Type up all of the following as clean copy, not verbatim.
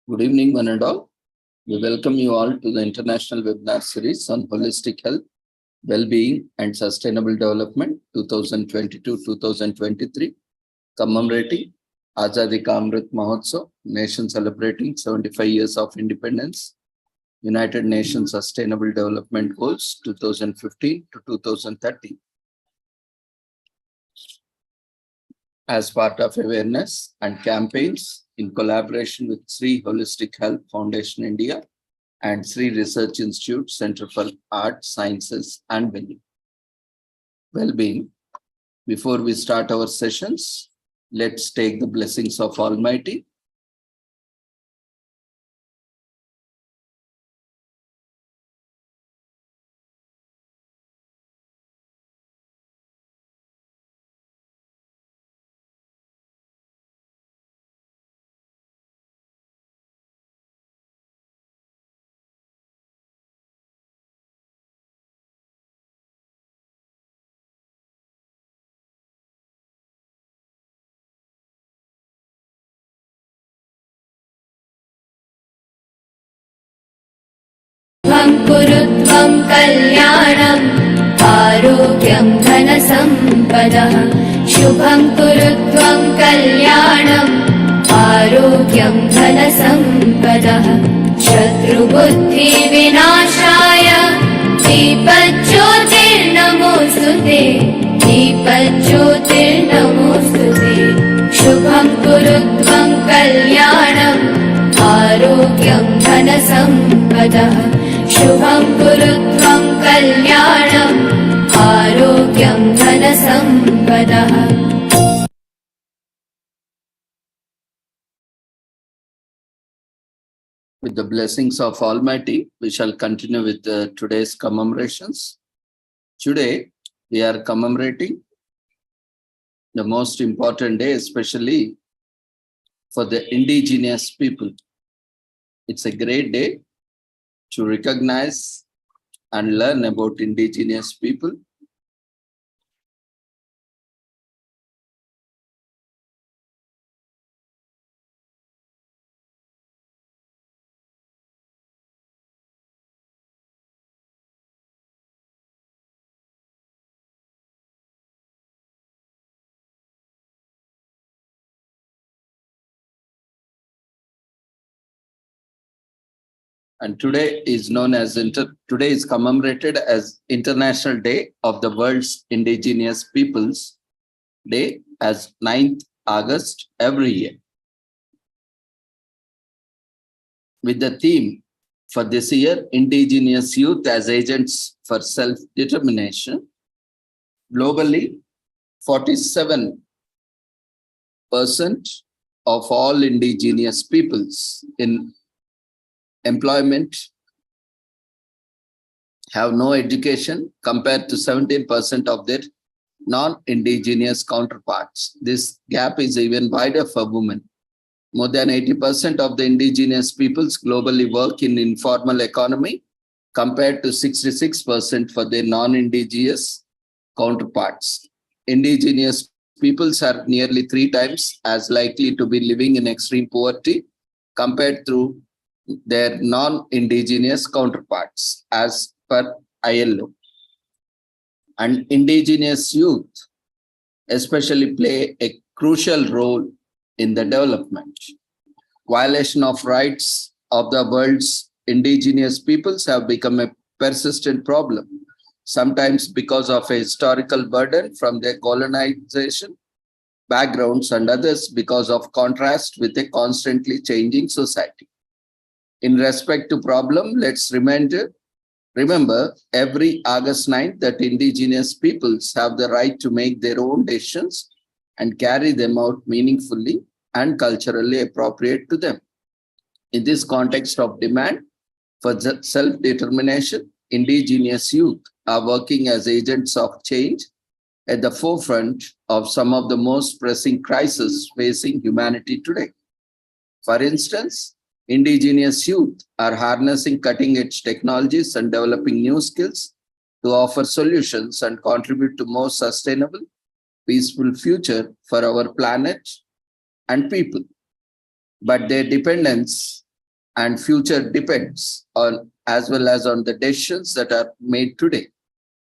Good evening, one and all. We welcome you all to the International Webinar Series on Holistic Health, Well-being and Sustainable Development 2022-2023, commemorating Azadi Ka Amrit Mahotsav, nation celebrating 75 years of independence, United Nations Sustainable Development Goals 2015 to 2030. As part of awareness and campaigns in collaboration with Sri Holistic Health Foundation India and Sri Research Institute Center for Art, Sciences and Well-being. Before we start our sessions, let's take the blessings of Almighty. कुरुत्वं कल्याणम् आरोग्यं धनसम्पदः शुभं कुरुत्वं कल्याणम् आरोग्यं धनसम्पदः शत्रुबुद्धिविनाशाय दीपज्योतिर्नमोऽस्तुते दीपज्योतिर्नमोऽस्तुते शुभं कुरुत्वं कल्याणम् आरोग्यं धनसम्पदः शुभं कुरुत्वं कल्याणम् आरोग्यं धनसम्पदः. With the blessings of Almighty, we shall continue with today's commemorations. Today, we are commemorating the most important day, especially for the indigenous people. It's a great day to recognize and learn about indigenous people. And today is commemorated as International Day of the World's Indigenous Peoples Day as 9th August every year. With the theme for this year, Indigenous Youth as Agents for Self-Determination. Globally, 47% of all indigenous peoples in employment have no education compared to 17% of their non-indigenous counterparts. This gap is even wider for women. More than 80% of the indigenous peoples globally work in informal economy compared to 66% for their non-indigenous counterparts. Indigenous peoples are nearly 3 times as likely to be living in extreme poverty compared to their non-indigenous counterparts as per ILO. And indigenous youth especially play a crucial role in the development. Violation of rights of the world's indigenous peoples have become a persistent problem, sometimes because of a historical burden from their colonization backgrounds and others because of contrast with a constantly changing society. In respect to problem, let's remember every August 9th that indigenous peoples have the right to make their own decisions and carry them out meaningfully and culturally appropriate to them. In this context of demand for self-determination, indigenous youth are working as agents of change at the forefront of some of the most pressing crises facing humanity today. For instance, indigenous youth are harnessing cutting-edge technologies and developing new skills to offer solutions and contribute to more sustainable, peaceful future for our planet and people. But their dependence and future depends on as well as on the decisions that are made today.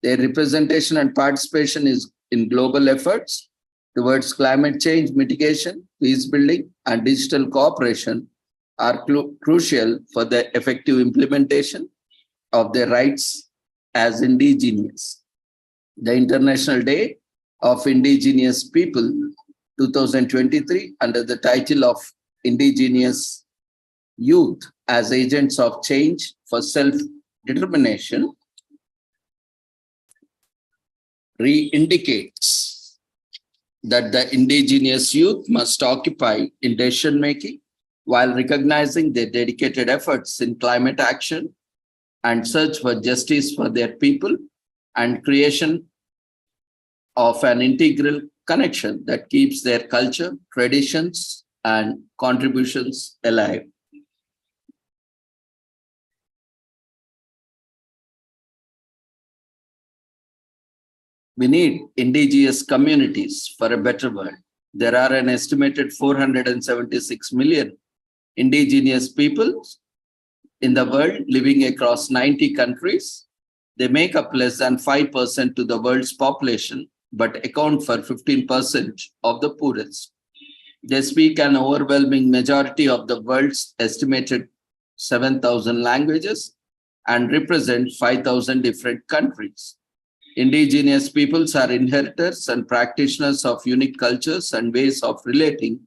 Their representation and participation is in global efforts towards climate change mitigation, peace building, and digital cooperation are crucial for the effective implementation of their rights as indigenous. The International Day of Indigenous People 2023 under the title of Indigenous Youth as Agents of Change for Self-Determination re-indicates that the indigenous youth must occupy in decision making while recognizing their dedicated efforts in climate action and search for justice for their people and creation of an integral connection that keeps their culture, traditions, and contributions alive. We need indigenous communities for a better world. There are an estimated 476 million indigenous peoples in the world living across 90 countries. They make up less than 5% to the world's population, but account for 15% of the poorest. They speak an overwhelming majority of the world's estimated 7,000 languages and represent 5,000 different countries. Indigenous peoples are inheritors and practitioners of unique cultures and ways of relating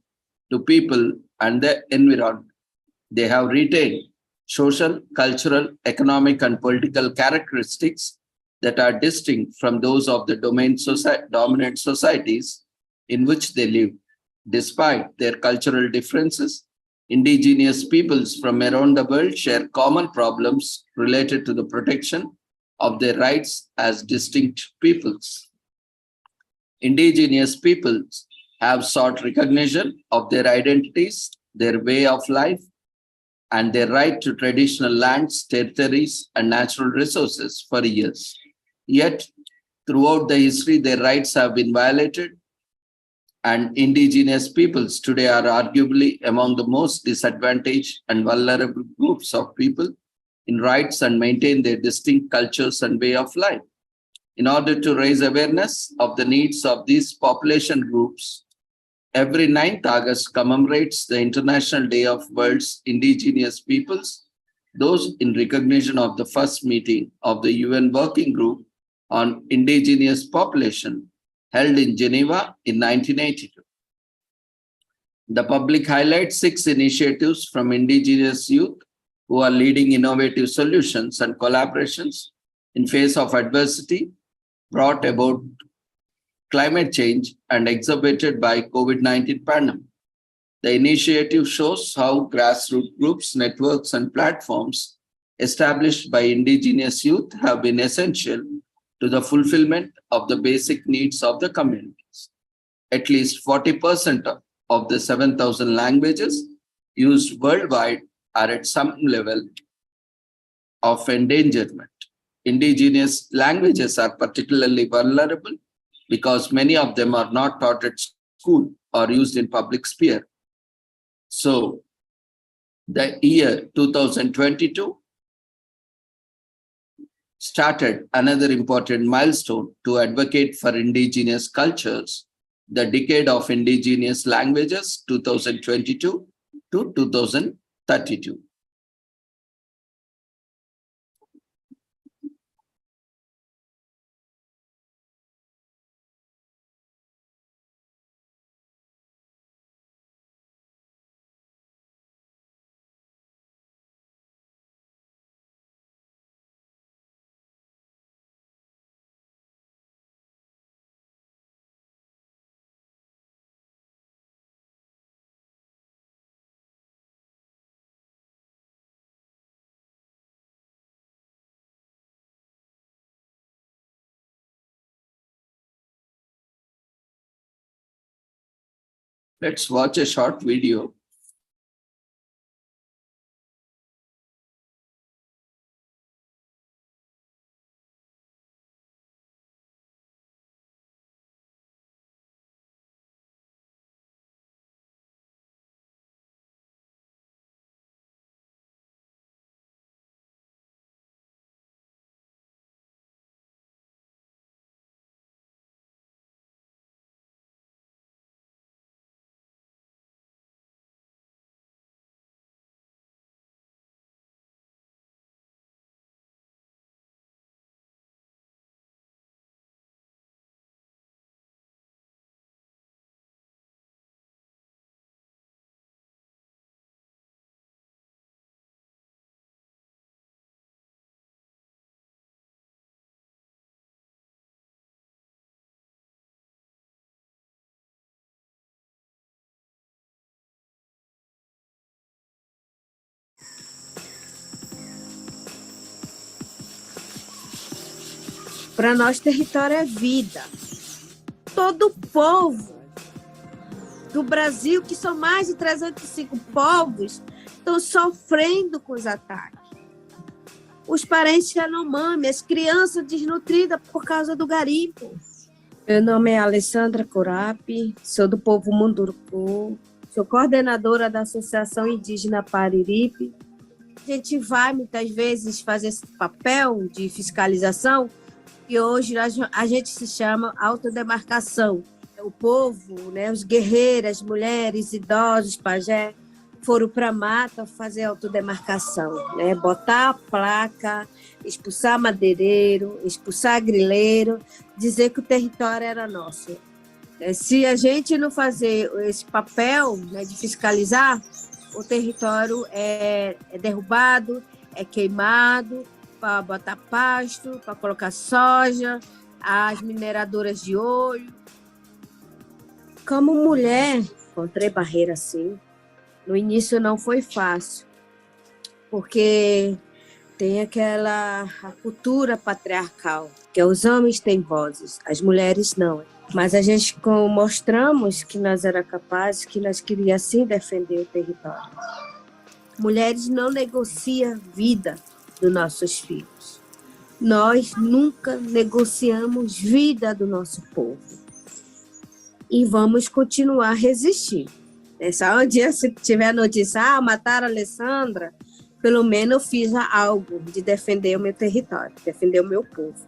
to people and the environment. They have retained social, cultural, economic, and political characteristics that are distinct from those of the dominant societies in which they live. Despite their cultural differences, indigenous peoples from around the world share common problems related to the protection of their rights as distinct peoples. Indigenous peoples have sought recognition of their identities, their way of life, and their right to traditional lands, territories, and natural resources for years. Yet, throughout the history, their rights have been violated, and indigenous peoples today are arguably among the most disadvantaged and vulnerable groups of people in rights and maintain their distinct cultures and way of life. In order to raise awareness of the needs of these population groups, every 9th August commemorates the International Day of World's Indigenous Peoples, those in recognition of the first meeting of the UN Working Group on Indigenous Population held in Geneva in 1982. The public highlights 6 initiatives from indigenous youth who are leading innovative solutions and collaborations in face of adversity brought about climate change and exacerbated by COVID-19 pandemic. The initiative shows how grassroots groups, networks, and platforms established by indigenous youth have been essential to the fulfillment of the basic needs of the communities. At least 40% of the 7,000 languages used worldwide are at some level of endangerment. Indigenous languages are particularly vulnerable because many of them are not taught at school or used in public sphere. So, the year 2022 started another important milestone to advocate for indigenous cultures, the Decade of Indigenous Languages 2022 to 2032. Let's watch a short video. Para nós, território é vida. Todo povo do Brasil, que são mais de 305 povos, estão sofrendo com os ataques. Os parentes Yanomami, as crianças desnutridas por causa do garimpo. Meu nome é Alessandra Curapi, sou do povo Munduruku, sou coordenadora da Associação Indígena Pariripe. A gente vai, muitas vezes, fazer esse papel de fiscalização e hoje a gente se chama autodemarcação. O povo, né, os guerreiros, as mulheres, idosos, pajé, foram para a mata fazer autodemarcação, né? Botar a placa, expulsar madeireiro, expulsar grileiro, dizer que o território era nosso. Se a gente não fazer esse papel, né, de fiscalizar, o território é derrubado, é queimado para botar pasto, para colocar soja, as mineradoras de óleo. Como mulher, encontrei barreira assim. No início não foi fácil, porque tem a cultura patriarcal, que os homens têm vozes, as mulheres não. Mas a gente mostramos que nós era capazes, que nós queríamos sim defender o território. Mulheres não negociam vida dos nossos filhos. Nós nunca negociamos vida do nosso povo. E vamos continuar a resistir. Só um dia, se tiver notícia, mataram a Alessandra, pelo menos eu fiz algo de defender o meu território, defender o meu povo.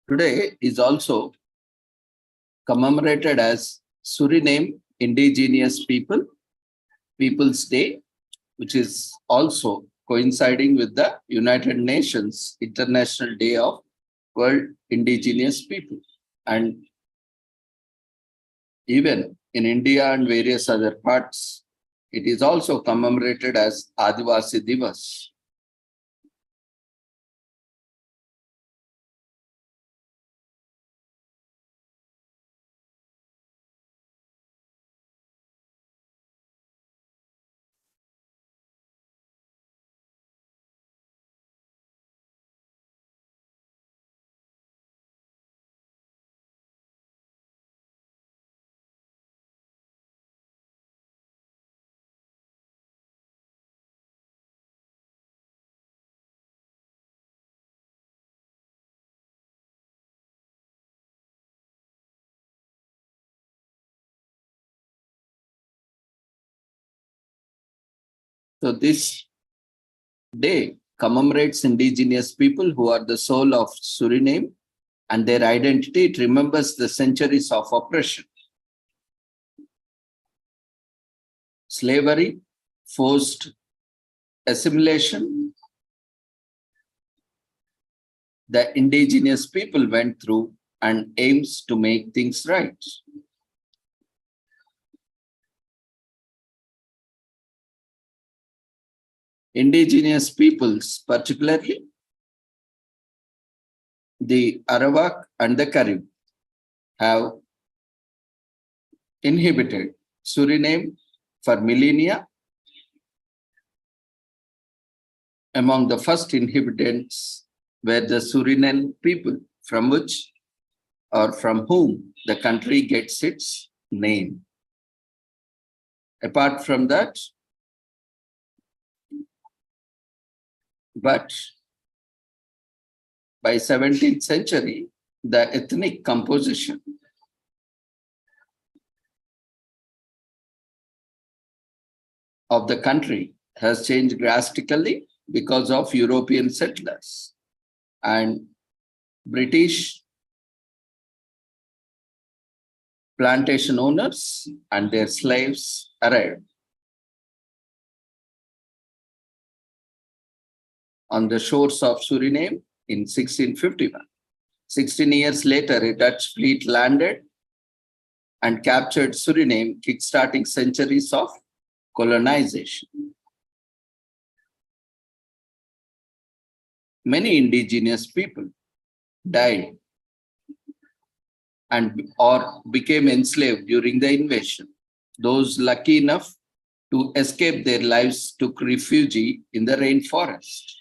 Today is also commemorated as Suriname Indigenous People's Day, which is also coinciding with the United Nations International Day of World Indigenous People. And even in India and various other parts, it is also commemorated as Adivasi Divas. So this day commemorates indigenous people who are the soul of Suriname and their identity. It remembers the centuries of oppression, slavery, forced assimilation the indigenous people went through and aims to make things right. Indigenous peoples, particularly the Arawak and the Carib, have inhabited Suriname for millennia. Among the first inhabitants were the Suriname people, from which or from whom the country gets its name. Apart from that, but by 17th century, the ethnic composition of the country has changed drastically because of European settlers and British plantation owners and their slaves arrived on the shores of Suriname in 1651. 16 years later, a Dutch fleet landed and captured Suriname, kickstarting centuries of colonization. Many indigenous people died and or became enslaved during the invasion. Those lucky enough to escape their lives took refuge in the rainforest.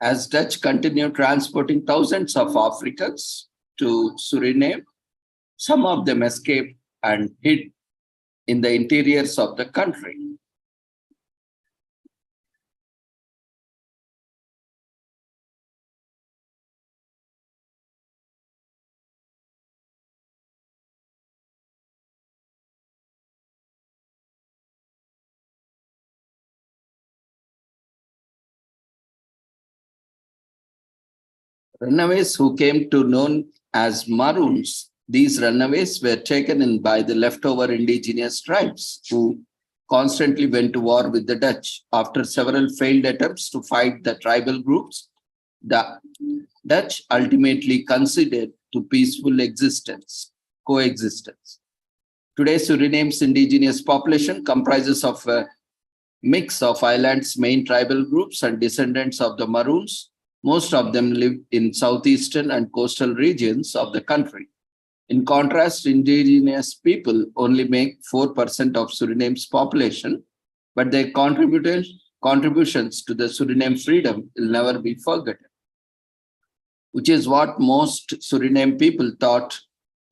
As Dutch continued transporting thousands of Africans to Suriname, some of them escaped and hid in the interiors of the country. Runaways who came to known as Maroons, these runaways were taken in by the leftover indigenous tribes who constantly went to war with the Dutch. After several failed attempts to fight the tribal groups, the Dutch ultimately conceded to peaceful coexistence. Today, Suriname's indigenous population comprises of a mix of island's main tribal groups and descendants of the Maroons. Most of them live in southeastern and coastal regions of the country. In contrast, indigenous people only make 4% of Suriname's population, but their contributions to the Suriname freedom will never be forgotten, which is what most Suriname people thought.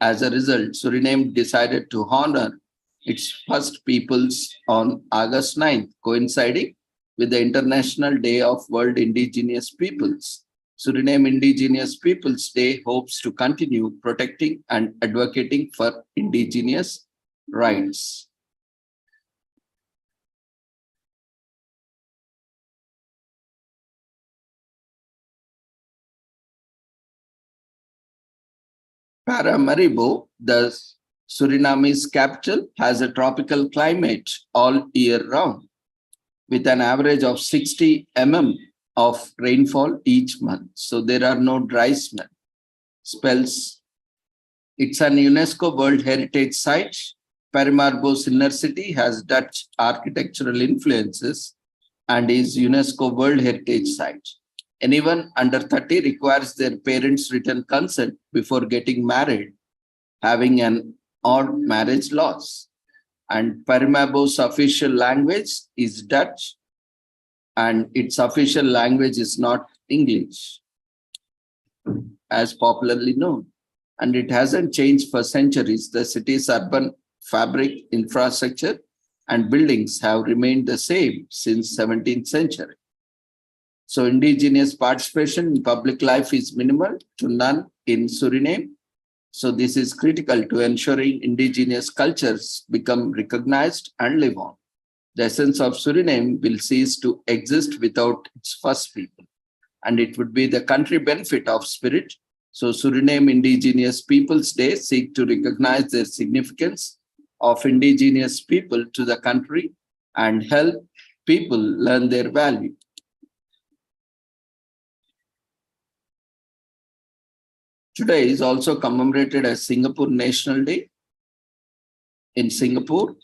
As a result, Suriname decided to honor its first peoples on August 9th, coinciding with the International Day of World Indigenous Peoples. Suriname Indigenous Peoples Day hopes to continue protecting and advocating for indigenous rights. Paramaribo, the Surinamese capital, has a tropical climate all year round, with an average of 60 mm of rainfall each month. So there are no dry spells. It's an UNESCO World Heritage Site. Paramaribo's inner city has Dutch architectural influences and is UNESCO World Heritage Site. Anyone under 30 requires their parents' written consent before getting married, having an odd marriage laws. And Paramaribo's official language is Dutch, and its official language is not English, as popularly known. And it hasn't changed for centuries. The city's urban fabric, infrastructure, and buildings have remained the same since 17th century. So indigenous participation in public life is minimal to none in Suriname. So this is critical to ensuring indigenous cultures become recognized and live on. The essence of Suriname will cease to exist without its first people. And it would be the country benefit of spirit So Suriname Indigenous Peoples Day seek to recognize their significance of indigenous people to the country and help people learn their value. Today is also commemorated as Singapore National Day. In Singapore,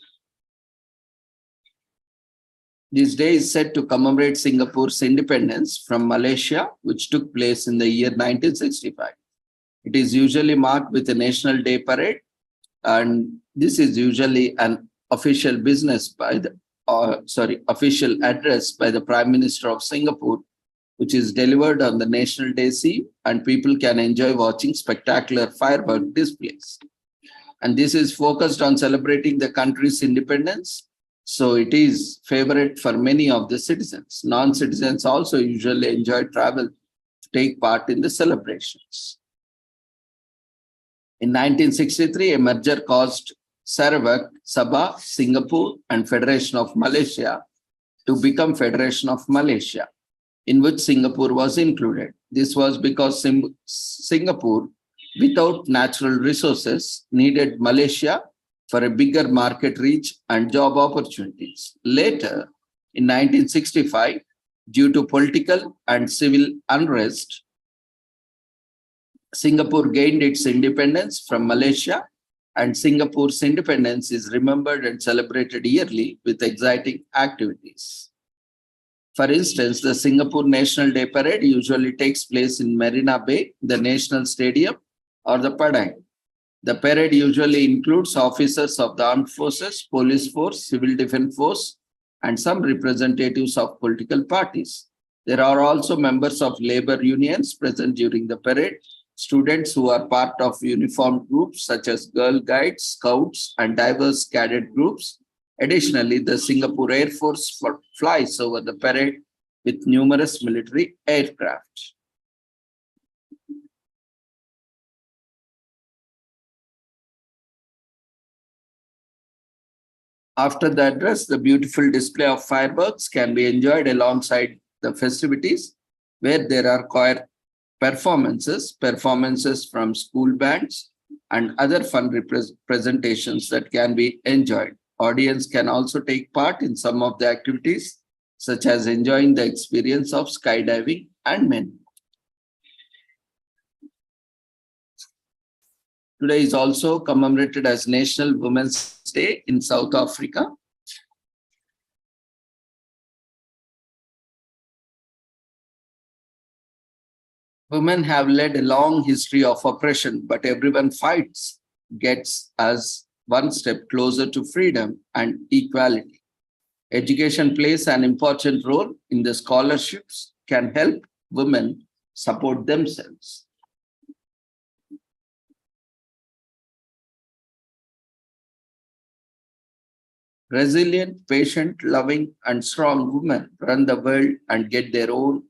this day is said to commemorate Singapore's independence from Malaysia, which took place in the year 1965. It is usually marked with a National Day parade, and this is usually an official business by the, official address by the Prime Minister of Singapore, which is delivered on the National Day Eve, and people can enjoy watching spectacular firework displays. And this is focused on celebrating the country's independence. So it is favorite for many of the citizens. Non-citizens also usually enjoy travel to take part in the celebrations. In 1963, a merger caused Sarawak, Sabah, Singapore, and Federation of Malaysia to become Federation of Malaysia, in which Singapore was included. This was because Singapore, without natural resources, needed Malaysia for a bigger market reach and job opportunities. Later, in 1965, due to political and civil unrest, Singapore gained its independence from Malaysia, and Singapore's independence is remembered and celebrated yearly with exciting activities. For instance, the Singapore National Day Parade usually takes place in Marina Bay, the National Stadium, or the Padang. The parade usually includes officers of the armed forces, police force, civil defense force, and some representatives of political parties. There are also members of labor unions present during the parade, students who are part of uniformed groups such as Girl Guides, Scouts, and diverse cadet groups. Additionally, the Singapore Air Force flies over the parade with numerous military aircraft. After the address, the beautiful display of fireworks can be enjoyed alongside the festivities, where there are choir performances from school bands, and other fun presentations that can be enjoyed. Audience can also take part in some of the activities, such as enjoying the experience of skydiving and many. Today is also commemorated as National Women's Day in South Africa. Women have led a long history of oppression, but everyone fights, gets us one step closer to freedom and equality. Education plays an important role in the scholarships, can help women support themselves. Resilient, patient, loving, and strong women run the world and get their own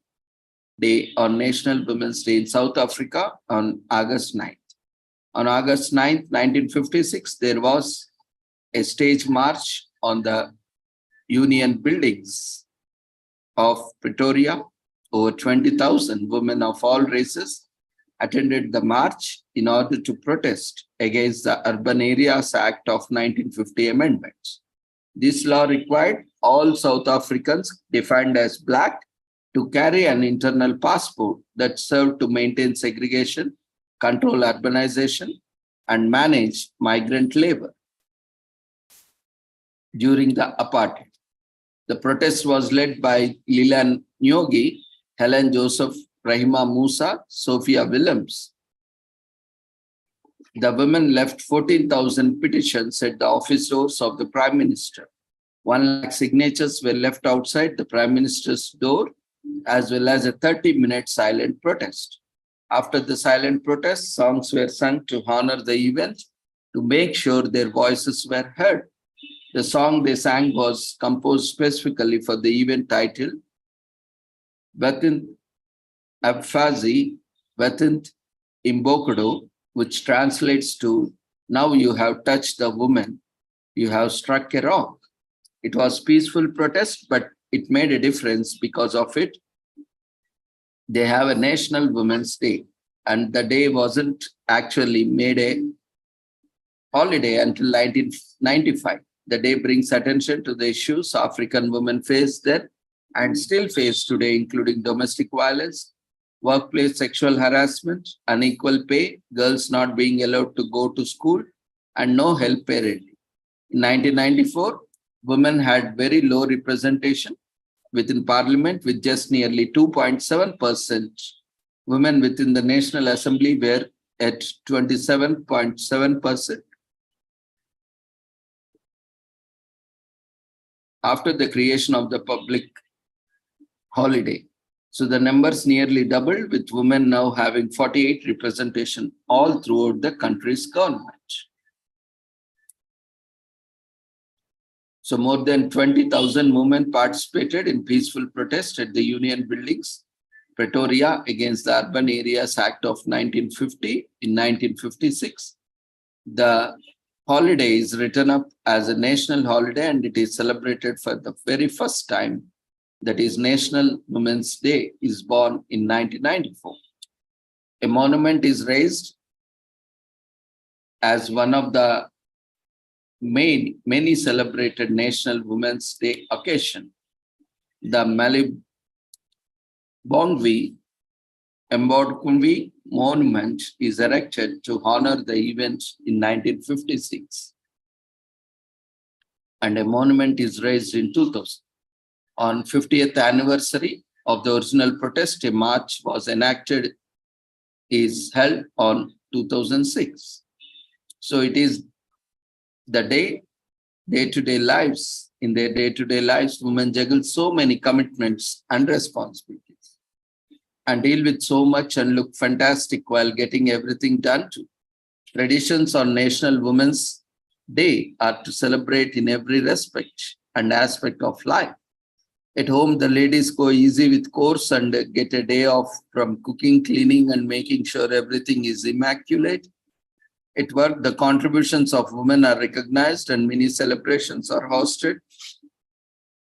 day on National Women's Day in South Africa on August 9th. On August 9th, 1956, there was a stage march on the Union buildings of Pretoria. Over 20,000 women of all races attended the march in order to protest against the Urban Areas Act of 1950 amendments. This law required all South Africans defined as Black to carry an internal passport that served to maintain segregation, control urbanization, and manage migrant labor during the apartheid. The protest was led by Lilian Nyogi, Helen Joseph, Rahima Musa, Sophia Willems. The women left 14,000 petitions at the office doors of the Prime Minister. 1 lakh signatures were left outside the Prime Minister's door, as well as a 30-minute silent protest. After the silent protest, songs were sung to honor the event to make sure their voices were heard. The song they sang was composed specifically for the event titled Batint Abfazi Batint Imbokado, which translates to, "Now you have touched the woman, you have struck a rock." It was peaceful protest, but it made a difference. Because of it, they have a National Women's Day. and the day wasn't actually made a holiday until 1995. The day brings attention to the issues African women face then and still face today, including domestic violence, workplace sexual harassment, unequal pay, girls not being allowed to go to school, and no help parenting. In 1994, women had very low representation within parliament, with just nearly 2.7%. Women within the National Assembly were at 27.7%. After the creation of the public holiday. So the numbers nearly doubled, with women now having 48 representation all throughout the country's government. So more than 20,000 women participated in peaceful protest at the Union Buildings, Pretoria, against the Urban Areas Act of 1950. In 1956, the holiday is written up as a national holiday, and it is celebrated for the very first time. That is, National Women's Day is born in 1994. A monument is raised as one of the many celebrated National Women's Day occasion. The Malibongwe Mbonkumbi monument is erected to honor the event in 1956, and a monument is raised in 2000. On 50th anniversary of the original protest, a march was enacted, is held on 2006. So it is the day-to-day lives. In their day-to-day lives, women juggle so many commitments and responsibilities and deal with so much and look fantastic while getting everything done too. Traditions on National Women's Day are to celebrate in every respect and aspect of life. At home, the ladies go easy with chores and get a day off from cooking, cleaning, and making sure everything is immaculate. At work, the contributions of women are recognized and many celebrations are hosted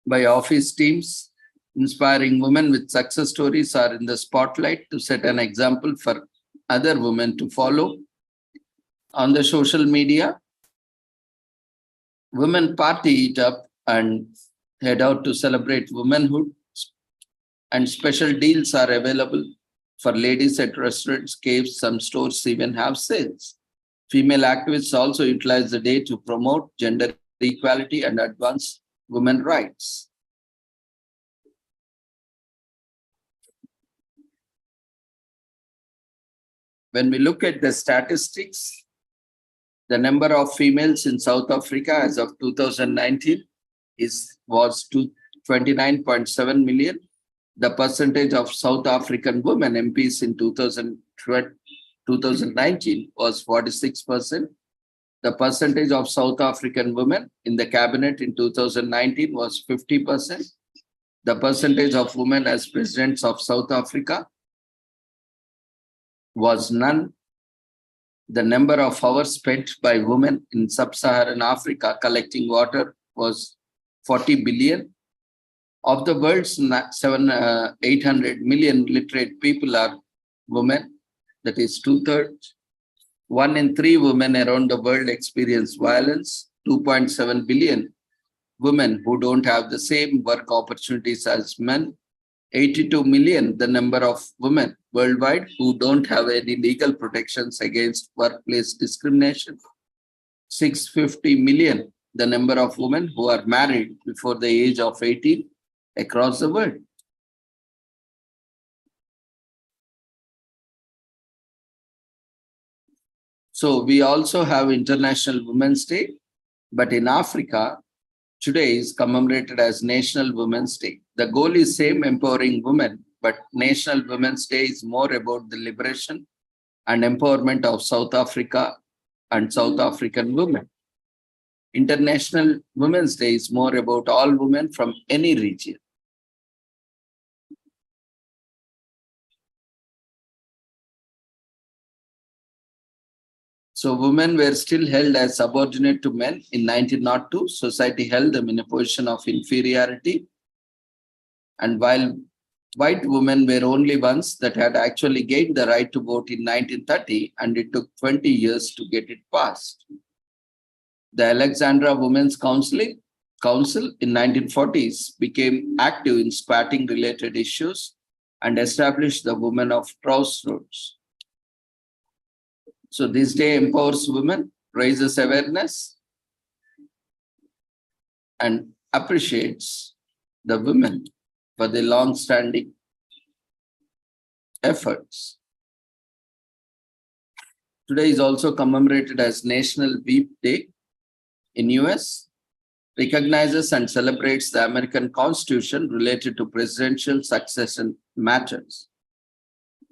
by office teams. Inspiring women with success stories are in the spotlight to set an example for other women to follow. On the social media, women party it up and head out to celebrate womanhood, and special deals are available for ladies at restaurants, caves. Some stores even have sales. Female activists also utilize the day to promote gender equality and advance women's rights. When we look at the statistics, the number of females in South Africa as of 2019 was 29.7 million. The percentage of South African women MPs in 2019 was 46%. The percentage of South African women in the cabinet in 2019 was 50%. The percentage of women as presidents of South Africa was none. The number of hours spent by women in sub-Saharan Africa collecting water was 40 billion. Of the world's 800 million literate people are women, that is 2/3. 1 in 3 women around the world experience violence. 2.7 billion women who don't have the same work opportunities as men. 82 million, the number of women worldwide who don't have any legal protections against workplace discrimination. 650 million, the number of women who are married before the age of 18 across the world. So we also have International Women's Day, but in Africa, today is commemorated as National Women's Day. The goal is same, empowering women, but National Women's Day is more about the liberation and empowerment of South Africa and South African women. International Women's Day is more about all women from any region. So women were still held as subordinate to men. In 1902, society held them in a position of inferiority. And while White women were only ones that had actually gained the right to vote in 1930, and it took 20 years to get it passed. The Alexandra Women's Council in 1940s became active in squatting-related issues and established the Women of Crossroads. So this day empowers women, raises awareness, and appreciates the women for their long-standing efforts. Today is also commemorated as National Veep Day in US, recognizes and celebrates the American Constitution related to presidential succession matters.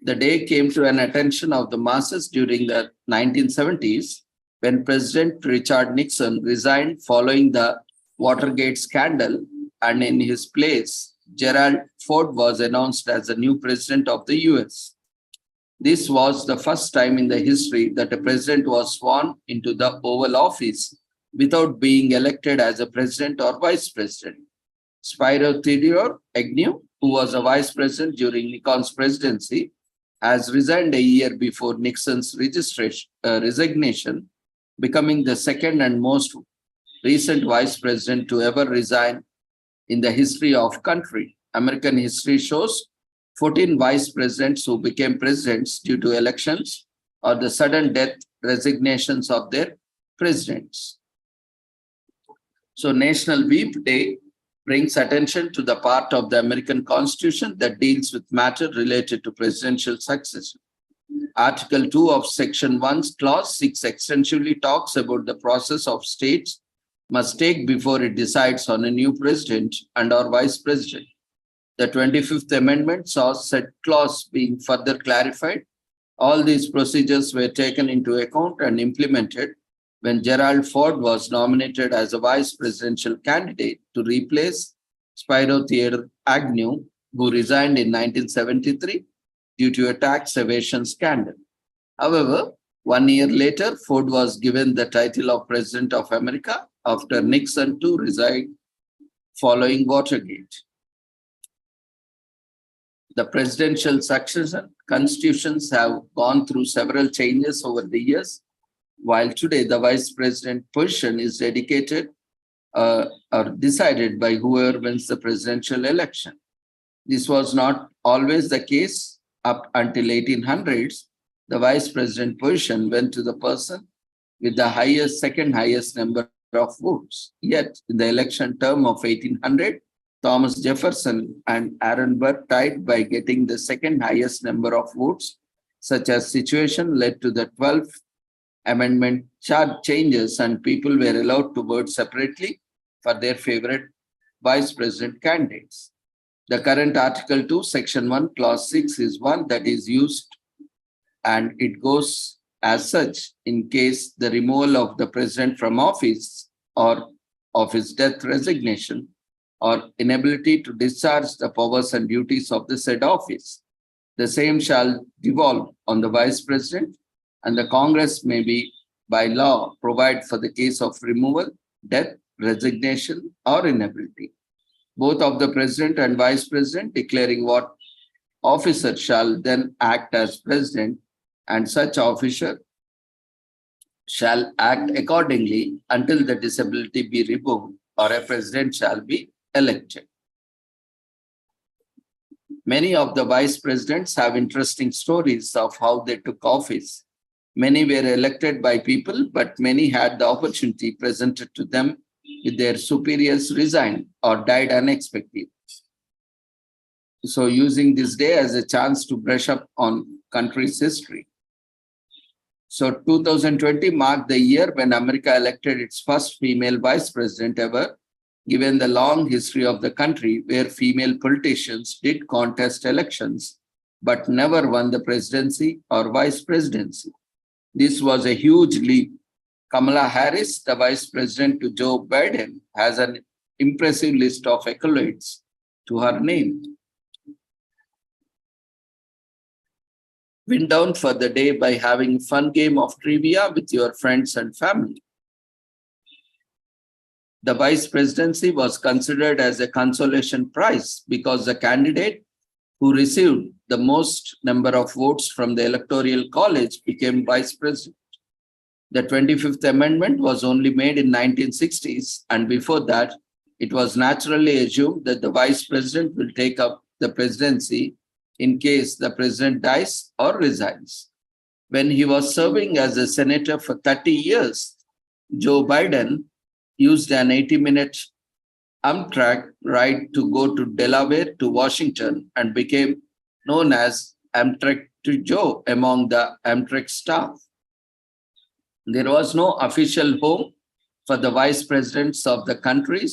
The day came to an attention of the masses during the 1970s when President Richard Nixon resigned following the Watergate scandal, and in his place, Gerald Ford was announced as the new president of the US. This was the first time in the history that a president was sworn into the Oval Office without being elected as a president or vice president. Spiro Theodore Agnew, who was a vice president during Nixon's presidency, has resigned a year before Nixon's resignation, becoming the second and most recent vice president to ever resign in the history of country. American history shows 14 vice presidents who became presidents due to elections or the sudden death resignations of their presidents. So National Veep Day brings attention to the part of the American Constitution that deals with matters related to presidential succession. Article 2 of Section 1's Clause 6 extensively talks about the process of states must take before it decides on a new president and or vice president. The 25th Amendment saw said clause being further clarified. All these procedures were taken into account and implemented when Gerald Ford was nominated as a vice presidential candidate to replace Spiro Theodore Agnew, who resigned in 1973 due to a tax evasion scandal. However, 1 year later, Ford was given the title of President of America after Nixon too resigned following Watergate. The presidential succession constitutions have gone through several changes over the years, while today the vice president position is dedicated or decided by whoever wins the presidential election. This was not always the case. Up until 1800s, the vice president position went to the person with the second highest number of votes. Yet, in the election term of 1800, Thomas Jefferson and Aaron Burr tied by getting the second highest number of votes. Such a situation led to the 12th Amendment changes, and people were allowed to vote separately for their favorite vice president candidates. The current Article 2, Section 1, Clause 6 is one that is used, and it goes as such in case the removal of the president from office or of his death, resignation, or inability to discharge the powers and duties of the said office. The same shall devolve on the vice president, and the Congress may be by law provide for the case of removal, death, resignation, or inability. Both of the president and vice president declaring what officer shall then act as president, and such officer shall act accordingly until the disability be removed or a president shall be elected. Many of the vice presidents have interesting stories of how they took office. Many were elected by people, but many had the opportunity presented to them with their superiors resigned or died unexpectedly. So using this day as a chance to brush up on country's history. So 2020 marked the year when America elected its first female vice president ever, given the long history of the country where female politicians did contest elections, but never won the presidency or vice presidency. This was a huge leap. Kamala Harris, the vice president to Joe Biden, has an impressive list of accolades to her name. Wind down for the day by having a fun game of trivia with your friends and family. The vice presidency was considered as a consolation prize because the candidate who received the most number of votes from the Electoral College, became vice president. The 25th Amendment was only made in 1960s, and before that, it was naturally assumed that the vice president will take up the presidency in case the president dies or resigns. When he was serving as a senator for 30 years, Joe Biden used an 80-minute Amtrak ride to go to Delaware to Washington and became known as Amtrak to Joe among the Amtrak staff. There was no official home for the vice presidents of the country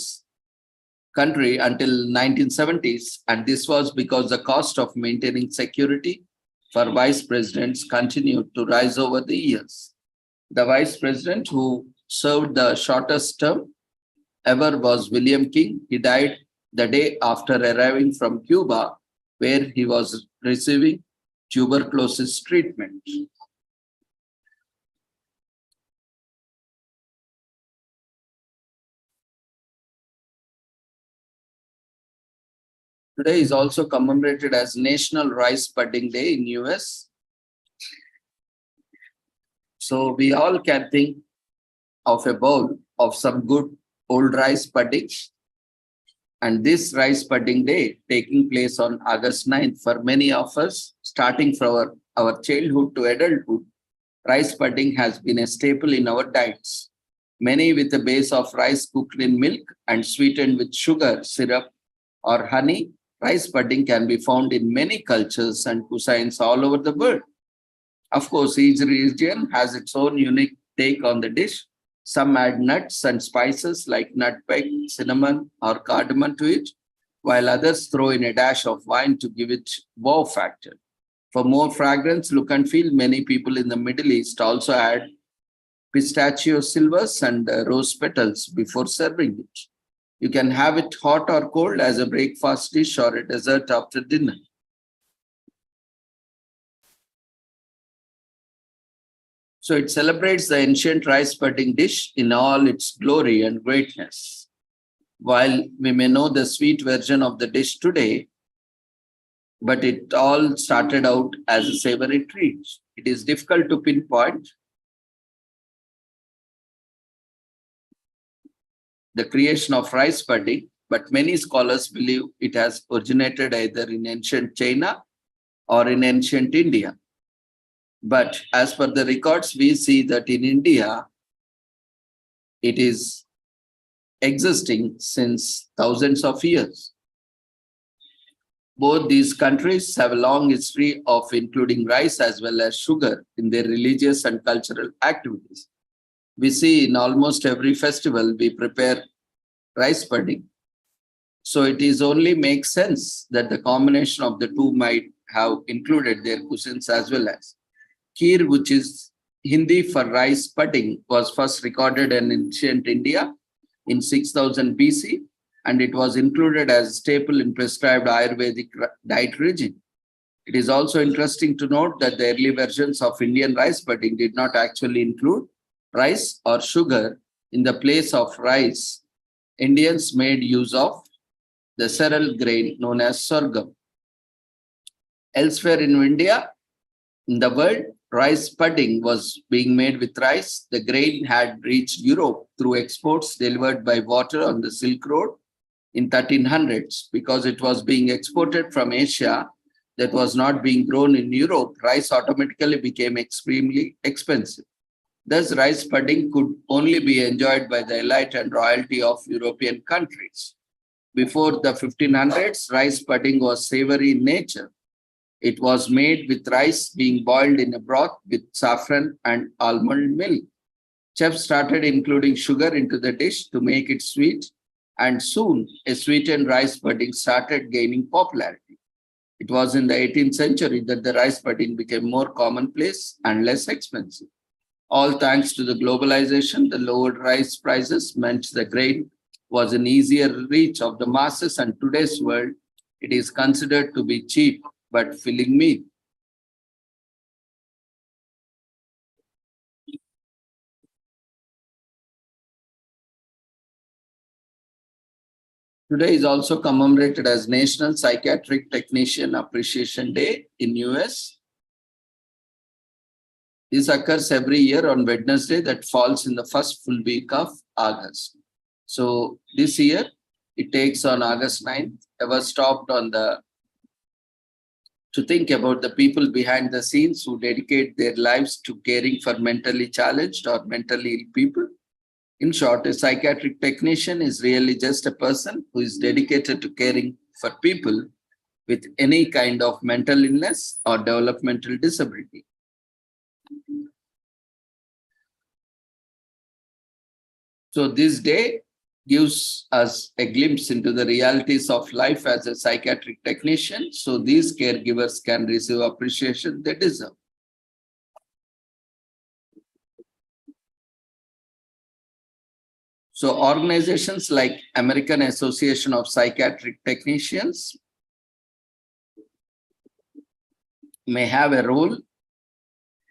until 1970s, and this was because the cost of maintaining security for vice presidents continued to rise over the years. The vice president who served the shortest term ever was William King. He died the day after arriving from Cuba, where he was receiving tuberculosis treatment. Today is also commemorated as National Rice Pudding Day in US. So we all can think of a bowl of some good old rice pudding. And this rice pudding day taking place on August 9th for many of us, starting from our childhood to adulthood, rice pudding has been a staple in our diets. Many with a base of rice cooked in milk and sweetened with sugar, syrup, or honey. Rice pudding can be found in many cultures and cuisines all over the world. Of course, each region has its own unique take on the dish. Some add nuts and spices like nutmeg, cinnamon, or cardamom to it, while others throw in a dash of wine to give it wow factor. For more fragrance, look and feel, many people in the Middle East also add pistachio silvers and rose petals before serving it. You can have it hot or cold as a breakfast dish or a dessert after dinner. So it celebrates the ancient rice pudding dish in all its glory and greatness. While we may know the sweet version of the dish today, but it all started out as a savory treat. It is difficult to pinpoint the creation of rice pudding, but many scholars believe it has originated either in ancient China or in ancient India. But as per the records, we see that in India, it is existing since thousands of years. Both these countries have a long history of including rice as well as sugar in their religious and cultural activities. We see in almost every festival, we prepare rice pudding. So it is only makes sense that the combination of the two might have included their cuisines as well as. Kheer, which is Hindi for rice pudding, was first recorded in ancient India in 6000 BC, and it was included as a staple in prescribed Ayurvedic diet regime. It is also interesting to note that the early versions of Indian rice pudding did not actually include rice or sugar. In the place of rice, Indians made use of the cereal grain known as sorghum. Elsewhere in India, in the world, rice pudding was being made with rice. The grain had reached Europe through exports delivered by water on the Silk Road in 1300s. Because it was being exported from Asia that was not being grown in Europe, rice automatically became extremely expensive. Thus, rice pudding could only be enjoyed by the elite and royalty of European countries. Before the 1500s, rice pudding was savory in nature. It was made with rice being boiled in a broth with saffron and almond milk. Chefs started including sugar into the dish to make it sweet, and soon a sweetened rice pudding started gaining popularity. It was in the 18th century that the rice pudding became more commonplace and less expensive. All thanks to the globalization, the lowered rice prices meant the grain was in easier reach of the masses, and today's world, it is considered to be cheap but filling meal. Today is also commemorated as National Psychiatric Technician Appreciation Day in US. This occurs every year on Wednesday that falls in the first full week of August. So this year, it takes on August 9th. Ever stopped on to think about the people behind the scenes who dedicate their lives to caring for mentally challenged or mentally ill people? In short, a psychiatric technician is really just a person who is dedicated to caring for people with any kind of mental illness or developmental disability. So this day gives us a glimpse into the realities of life as a psychiatric technician, so these caregivers can receive appreciation they deserve. So organizations like American Association of Psychiatric Technicians may have a role.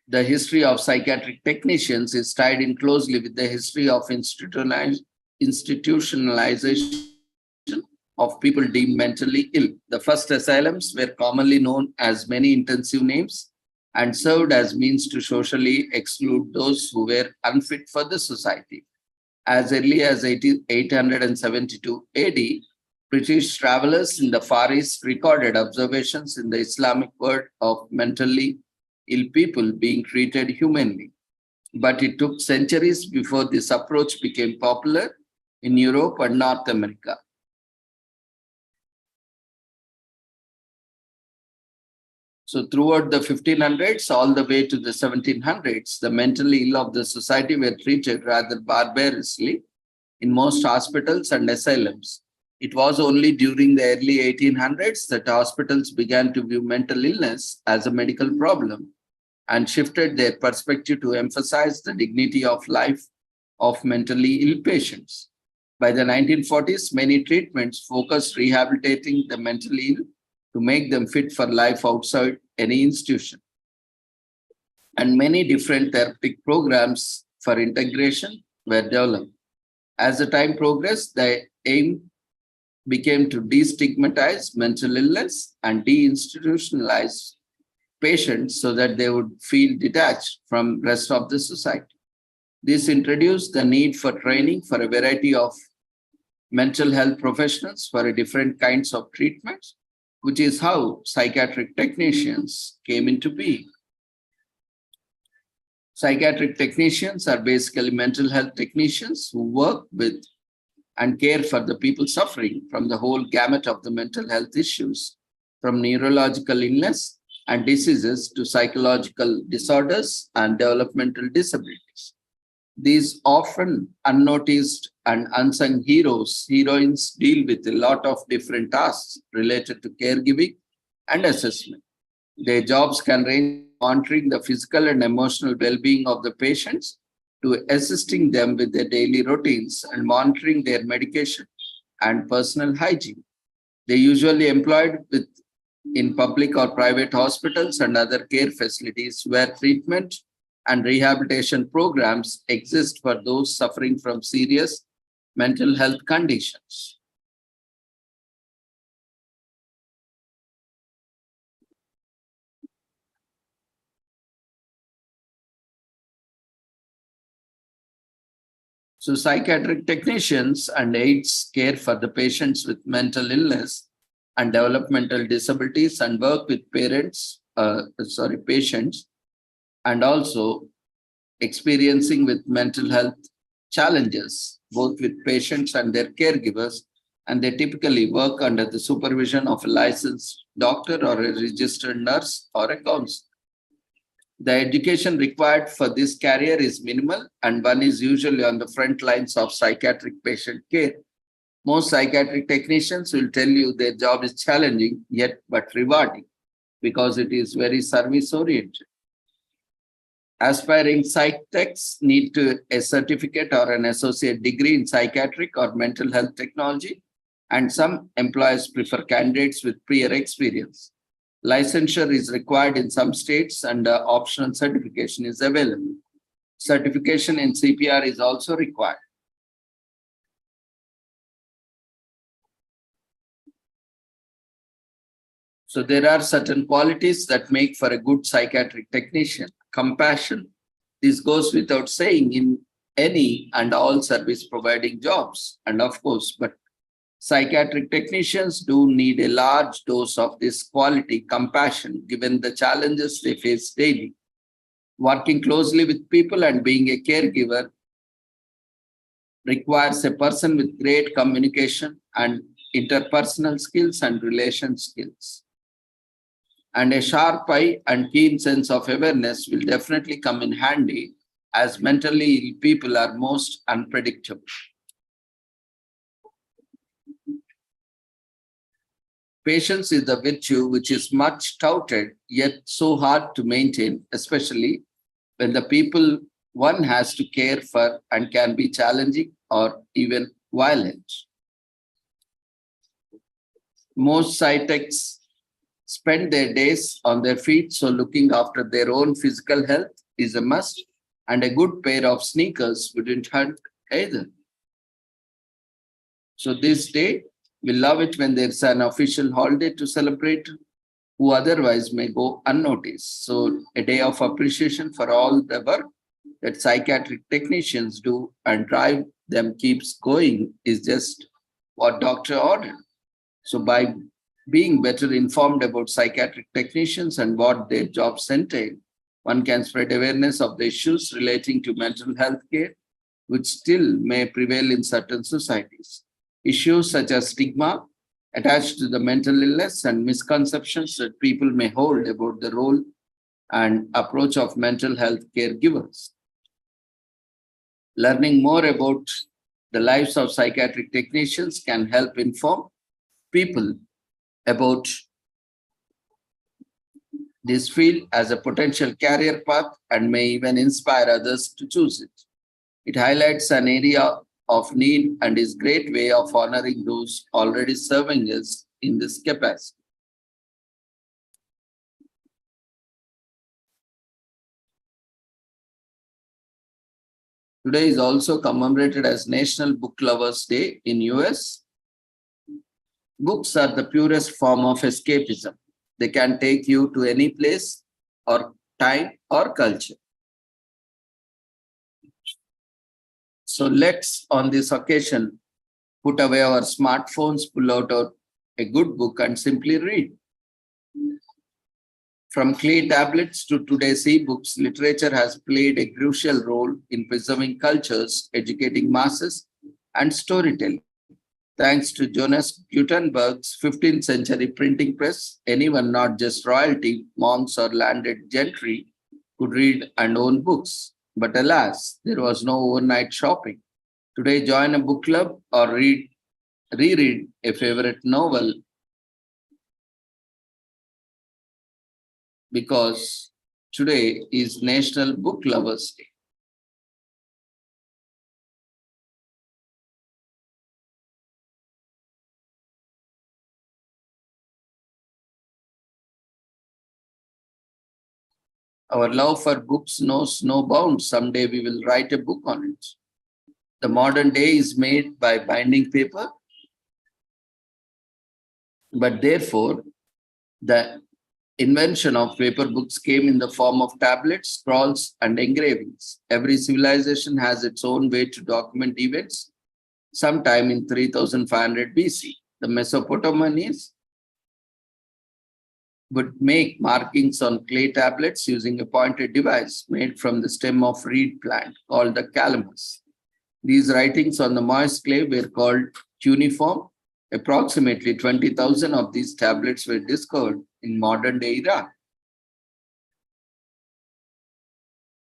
The history of psychiatric technicians is tied in closely with the history of institutionalization of people deemed mentally ill. The first asylums were commonly known as many intensive names and served as means to socially exclude those who were unfit for the society. As early as 872 AD, British travelers in the Far East recorded observations in the Islamic world of mentally ill people being treated humanely. But it took centuries before this approach became popular in Europe and North America. So throughout the 1500s, all the way to the 1700s, the mentally ill of the society were treated rather barbarously in most hospitals and asylums. It was only during the early 1800s that hospitals began to view mental illness as a medical problem and shifted their perspective to emphasize the dignity of life of mentally ill patients. By the 1940s, many treatments focused rehabilitating the mentally ill to make them fit for life outside any institution. And many different therapeutic programs for integration were developed. As the time progressed, the aim became to destigmatize mental illness and deinstitutionalize patients so that they would feel detached from rest of the society. This introduced the need for training for a variety of mental health professionals for different kinds of treatments, which is how psychiatric technicians came into being. Psychiatric technicians are basically mental health technicians who work with and care for the people suffering from the whole gamut of the mental health issues, from neurological illness and diseases to psychological disorders and developmental disabilities. These often unnoticed and unsung heroines deal with a lot of different tasks related to caregiving and assessment. Their jobs can range from monitoring the physical and emotional well-being of the patients to assisting them with their daily routines and monitoring their medication and personal hygiene. They usually employed in public or private hospitals and other care facilities where treatment and rehabilitation programs exist for those suffering from serious mental health conditions. So psychiatric technicians and aides care for the patients with mental illness and developmental disabilities and work with patients and also experiencing with mental health challenges, both with patients and their caregivers, and they typically work under the supervision of a licensed doctor or a registered nurse or a counselor. The education required for this career is minimal, and one is usually on the front lines of psychiatric patient care. Most psychiatric technicians will tell you their job is challenging, yet but rewarding, because it is very service-oriented. Aspiring psych techs need a certificate or an associate degree in psychiatric or mental health technology, and some employers prefer candidates with prior experience. Licensure is required in some states and optional certification is available. Certification in CPR is also required. So there are certain qualities that make for a good psychiatric technician. Compassion. This goes without saying in any and all service providing jobs. And of course, but psychiatric technicians do need a large dose of this quality, compassion, given the challenges they face daily. Working closely with people and being a caregiver requires a person with great communication and interpersonal skills and relation skills. And a sharp eye and keen sense of awareness will definitely come in handy, as mentally ill people are most unpredictable. Patience is the virtue which is much touted, yet so hard to maintain, especially when the people one has to care for and can be challenging or even violent. Most psychics spend their days on their feet, so looking after their own physical health is a must, and a good pair of sneakers wouldn't hurt either. So this day, we love it when there's an official holiday to celebrate, who otherwise may go unnoticed. So a day of appreciation for all the work that psychiatric technicians do and drive them keeps going is just what doctor ordered. So by being better informed about psychiatric technicians and what their jobs entail, one can spread awareness of the issues relating to mental health care, which still may prevail in certain societies. Issues such as stigma attached to the mental illness and misconceptions that people may hold about the role and approach of mental health caregivers. Learning more about the lives of psychiatric technicians can help inform people about this field as a potential career path and may even inspire others to choose it. It highlights an area of need and is a great way of honoring those already serving us in this capacity. Today is also commemorated as National Book Lovers Day in US. Books are the purest form of escapism. They can take you to any place or time or culture. So let's, on this occasion, put away our smartphones, pull out a good book and simply read. From clay tablets to today's e-books, literature has played a crucial role in preserving cultures, educating masses, and storytelling. Thanks to Jonas Gutenberg's 15th century printing press, anyone, not just royalty, monks, or landed gentry, could read and own books. But alas, there was no overnight shopping. Today, join a book club or reread a favorite novel because today is National Book Lovers Day. Our love for books knows no bounds. Someday we will write a book on it. The modern day is made by binding paper, but therefore the invention of paper books came in the form of tablets, scrolls, and engravings. Every civilization has its own way to document events. Sometime in 3500 BC, the Mesopotamians would make markings on clay tablets using a pointed device made from the stem of reed plant called the calamus. These writings on the moist clay were called cuneiform. Approximately 20,000 of these tablets were discovered in modern-day Iraq.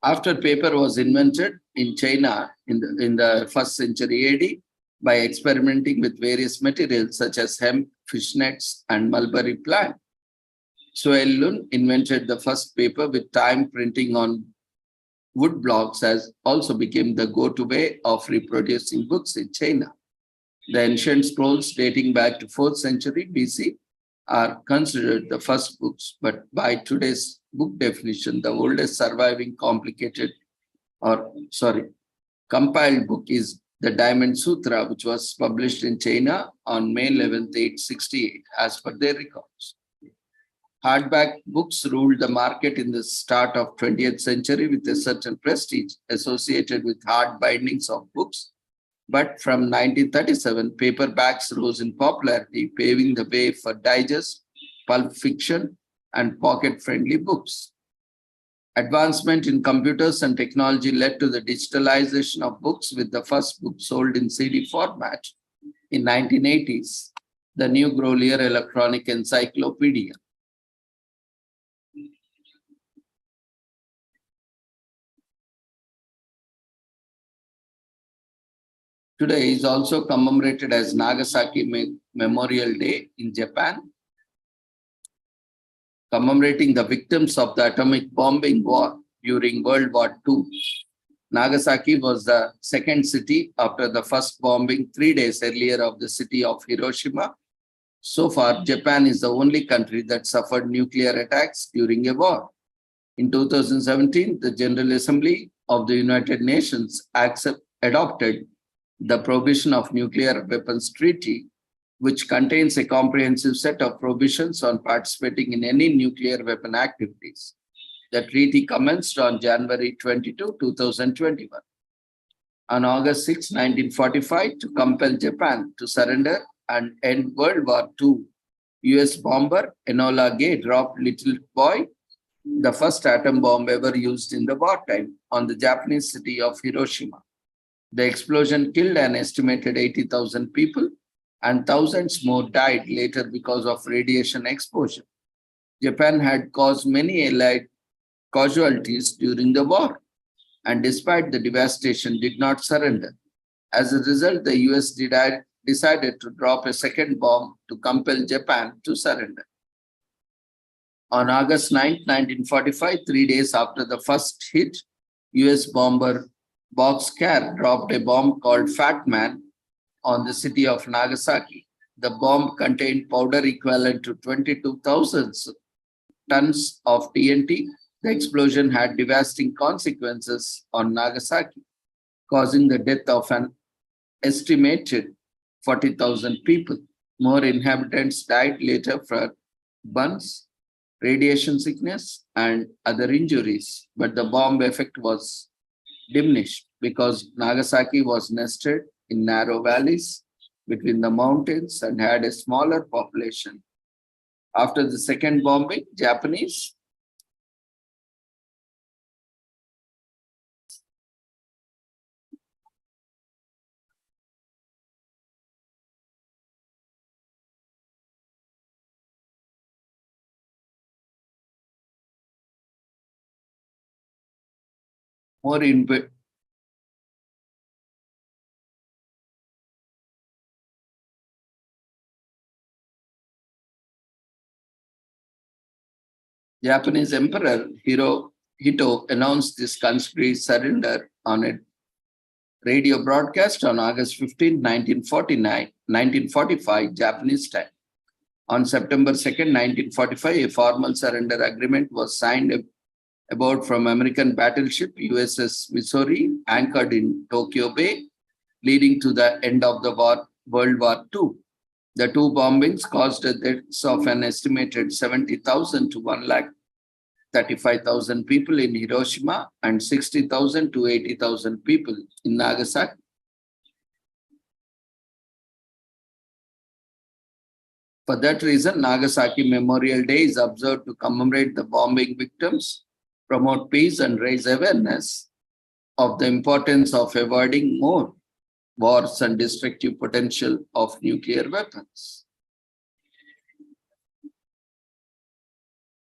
After paper was invented in China in the 1st century AD, by experimenting with various materials such as hemp, fishnets, and mulberry plant, Sui Lun invented the first paper with time printing on wood blocks, as also became the go-to way of reproducing books in China. The ancient scrolls dating back to 4th century BC are considered the first books, but by today's book definition, the oldest surviving compiled book is the Diamond Sutra, which was published in China on May 11th, 868, as per their records. Hardback books ruled the market in the start of 20th century with a certain prestige associated with hard bindings of books. But from 1937, paperbacks rose in popularity, paving the way for digest, pulp fiction, and pocket-friendly books. Advancement in computers and technology led to the digitalization of books, with the first book sold in CD format in 1980s, the New Grolier Electronic Encyclopedia. Today is also commemorated as Nagasaki Memorial Day in Japan, commemorating the victims of the atomic bombing war during World War II. Nagasaki was the second city after the first bombing 3 days earlier of the city of Hiroshima. So far, Japan is the only country that suffered nuclear attacks during a war. In 2017, the General Assembly of the United Nations adopted the Prohibition of Nuclear Weapons Treaty, which contains a comprehensive set of provisions on participating in any nuclear weapon activities. The treaty commenced on January 22, 2021. On August 6, 1945, to compel Japan to surrender and end World War II, US bomber Enola Gay dropped Little Boy, the first atom bomb ever used in the wartime, on the Japanese city of Hiroshima. The explosion killed an estimated 80,000 people, and thousands more died later because of radiation exposure. Japan had caused many Allied casualties during the war, and despite the devastation, did not surrender. As a result, the US decided to drop a second bomb to compel Japan to surrender. On August 9, 1945, 3 days after the first hit, US bomber Boxcar dropped a bomb called Fat Man on the city of Nagasaki. The bomb contained powder equivalent to 22,000 tons of TNT. The explosion had devastating consequences on Nagasaki, causing the death of an estimated 40,000 people. More inhabitants died later from burns, radiation sickness, and other injuries. But the bomb effect was diminished because Nagasaki was nested in narrow valleys between the mountains and had a smaller population. After the second bombing, Japanese more in Japanese Emperor Hito announced this country's surrender on a radio broadcast on August 15, 1945, Japanese time. On September 2nd, 1945, a formal surrender agreement was signed aboard from American battleship USS Missouri, anchored in Tokyo Bay, leading to the end of the World War II. The two bombings caused the deaths of an estimated 70,000 to 135,000 people in Hiroshima and 60,000 to 80,000 people in Nagasaki. For that reason, Nagasaki Memorial Day is observed to commemorate the bombing victims, promote peace, and raise awareness of the importance of avoiding more wars and destructive potential of nuclear weapons.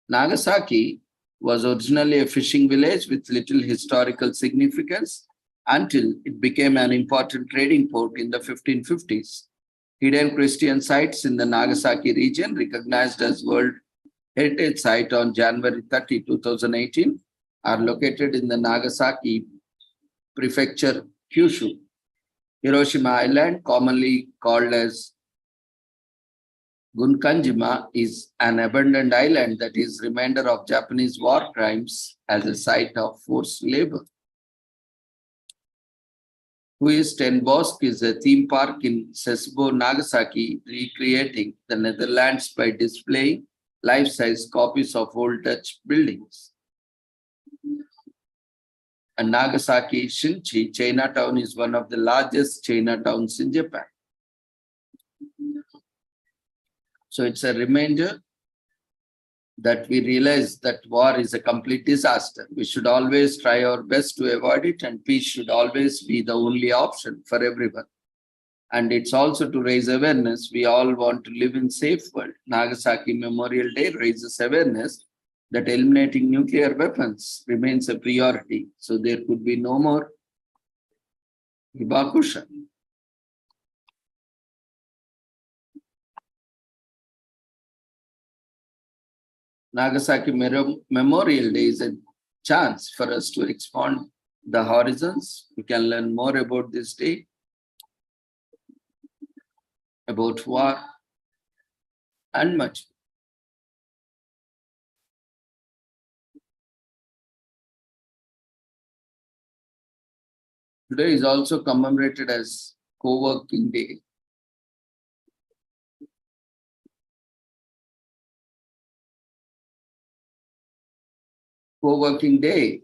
Nagasaki was originally a fishing village with little historical significance until it became an important trading port in the 1550s. Hidden Christian sites in the Nagasaki region, recognized as World Heritage Site on January 30, 2018, are located in the Nagasaki Prefecture, Kyushu. Hiroshima Island, commonly called as Gunkanjima, is an abandoned island that is reminder of Japanese war crimes as a site of forced labor. Huis Bosque is a theme park in Sesebo, Nagasaki, recreating the Netherlands by displaying life-size copies of old Dutch buildings. And Nagasaki Shinchi Chinatown is one of the largest Chinatowns in Japan. So it's a reminder that we realize that war is a complete disaster. We should always try our best to avoid it, and peace should always be the only option for everyone. And it's also to raise awareness. We all want to live in safe world. Nagasaki Memorial Day raises awareness that eliminating nuclear weapons remains a priority. So there could be no more Hibakusha. Nagasaki Memorial Day is a chance for us to expand the horizons. We can learn more about this day, about war, and much. Today is also commemorated as Co-working Day. Co-working Day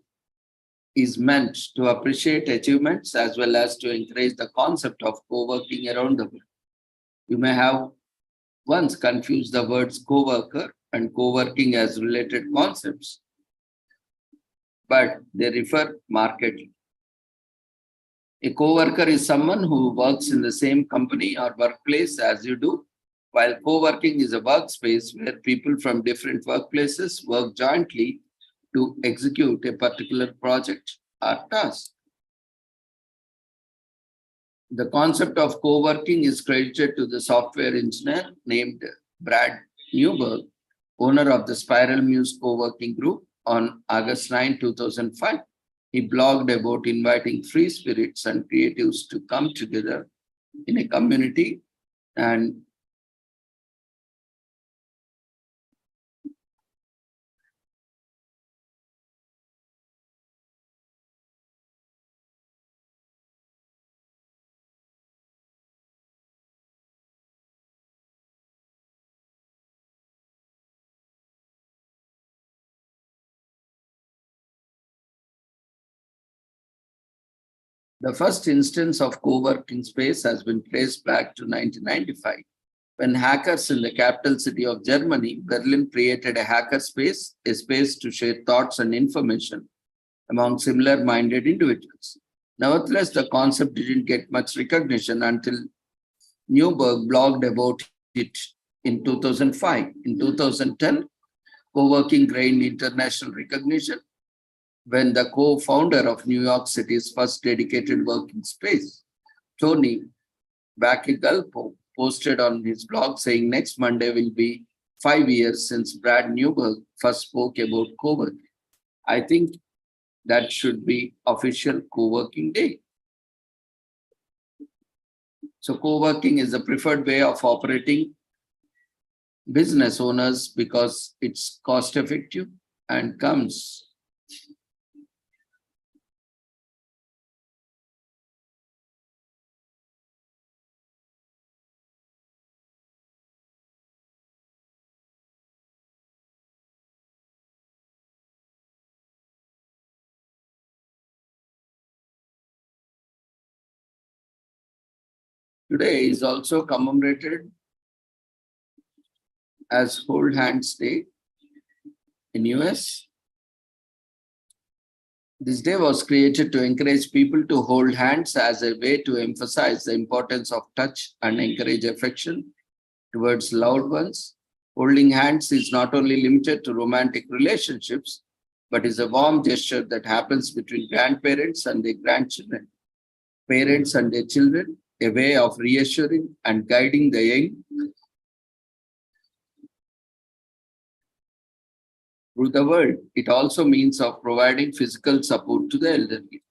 is meant to appreciate achievements as well as to encourage the concept of co-working around the world. You may have once confused the words co-worker and co-working as related concepts, but they refer markedly. A co-worker is someone who works in the same company or workplace as you do, while co-working is a workspace where people from different workplaces work jointly to execute a particular project or task. The concept of co-working is credited to the software engineer named Brad Newberg, owner of the Spiral Muse co-working group, on August 9, 2005. He blogged about inviting free spirits and creatives to come together in a community and the first instance of co-working space has been traced back to 1995, when hackers in the capital city of Germany, Berlin, created a hacker space, a space to share thoughts and information among similar-minded individuals. Nevertheless, the concept didn't get much recognition until Newberg blogged about it in 2005. In 2010, co-working gained international recognition when the co-founder of New York City's first dedicated working space, Tony Bacigalpo, posted on his blog saying next Monday will be 5 years since Brad Newberg first spoke about co-working. I think that should be official co-working day. So co-working is the preferred way of operating business owners because it's cost effective and comes today is also commemorated as Hold Hands Day in US. This day was created to encourage people to hold hands as a way to emphasize the importance of touch and encourage affection towards loved ones. Holding hands is not only limited to romantic relationships, but is a warm gesture that happens between grandparents and their grandchildren, parents and their children, a way of reassuring and guiding the young through the world. It also means of providing physical support to the elderly.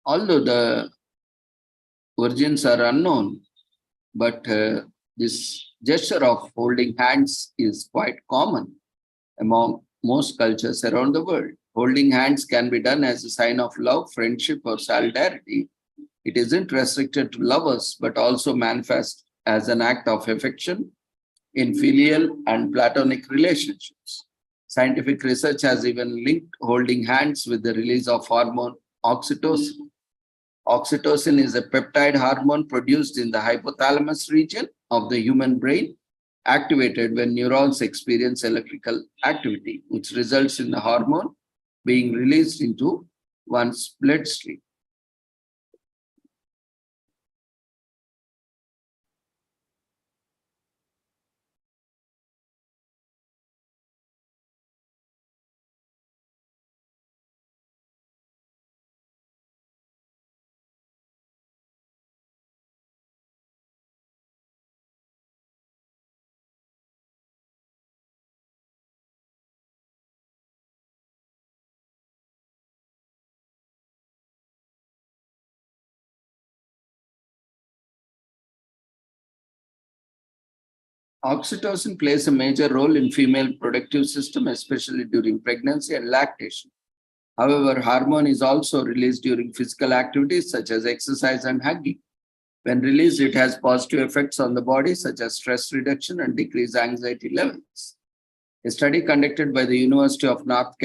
Although the origins are unknown, but this gesture of holding hands is quite common among most cultures around the world. Holding hands can be done as a sign of love, friendship, or solidarity. It isn't restricted to lovers, but also manifests as an act of affection in filial and platonic relationships. Scientific research has even linked holding hands with the release of hormone oxytocin. Oxytocin is a peptide hormone produced in the hypothalamus region of the human brain, activated when neurons experience electrical activity, which results in the hormone being released into one's bloodstream. Oxytocin plays a major role in female reproductive system, especially during pregnancy and lactation. However, hormone is also released during physical activities such as exercise and hugging. When released, it has positive effects on the body, such as stress reduction and decreased anxiety levels. A study conducted by the University of North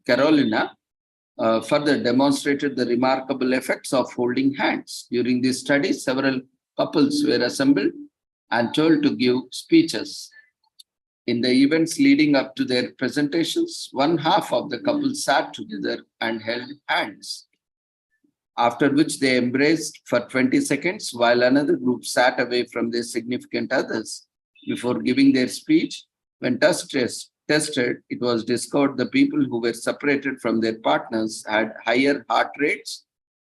Carolina further demonstrated the remarkable effects of holding hands. During this study, several couples were assembled and told to give speeches. In the events leading up to their presentations, one half of the couple sat together and held hands, after which they embraced for 20 seconds, while another group sat away from their significant others. Before giving their speech, when tested, it was discovered the people who were separated from their partners had higher heart rates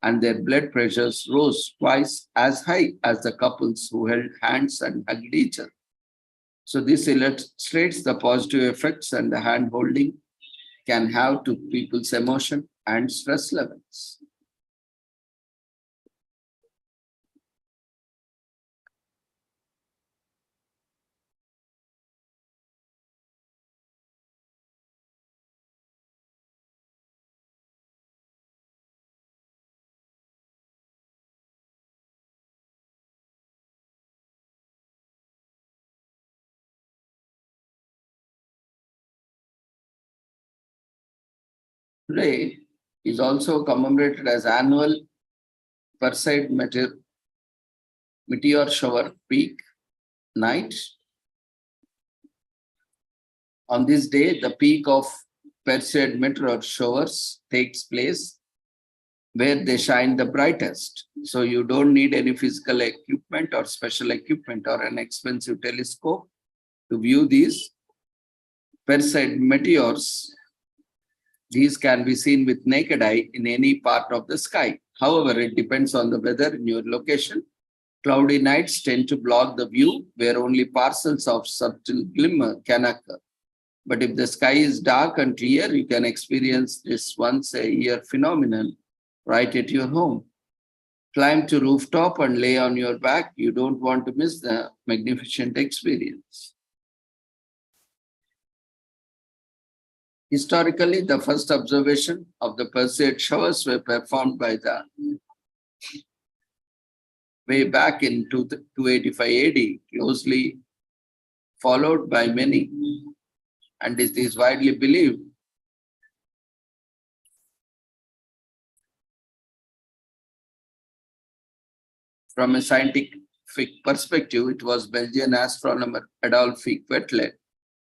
and their blood pressures rose twice as high as the couples who held hands and hugged each other. So this illustrates the positive effects and the hand holding can have to people's emotion and stress levels. Today is also commemorated as annual Perseid meteor shower peak night. On this day, the peak of Perseid meteor showers takes place where they shine the brightest. So you don't need any physical equipment or special equipment or an expensive telescope to view these Perseid meteors. These can be seen with naked eye in any part of the sky. However, it depends on the weather in your location. Cloudy nights tend to block the view where only parcels of subtle glimmer can occur. But if the sky is dark and clear, you can experience this once-a-year phenomenon right at your home. Climb to rooftop and lay on your back. You don't want to miss the magnificent experience. Historically, the first observation of the Perseid showers were performed by the way back in 285 AD, closely followed by many, and it is widely believed from a scientific perspective, it was Belgian astronomer Adolphe Quetelet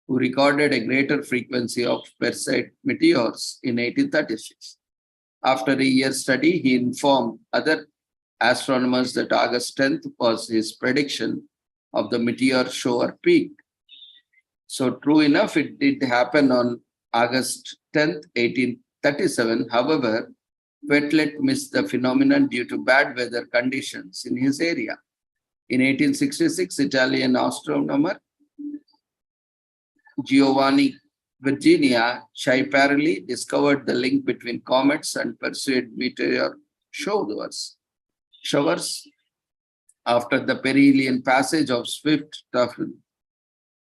who recorded a greater frequency of Perseid meteors in 1836. After a year's study, he informed other astronomers that August 10th was his prediction of the meteor shower peak. So true enough, it did happen on August 10th, 1837. However, Quetelet missed the phenomenon due to bad weather conditions in his area. In 1866, Italian astronomer Giovanni Virginia Schiaparelli discovered the link between comets and Perseid meteor showers. After the perihelion passage of swift Tufton,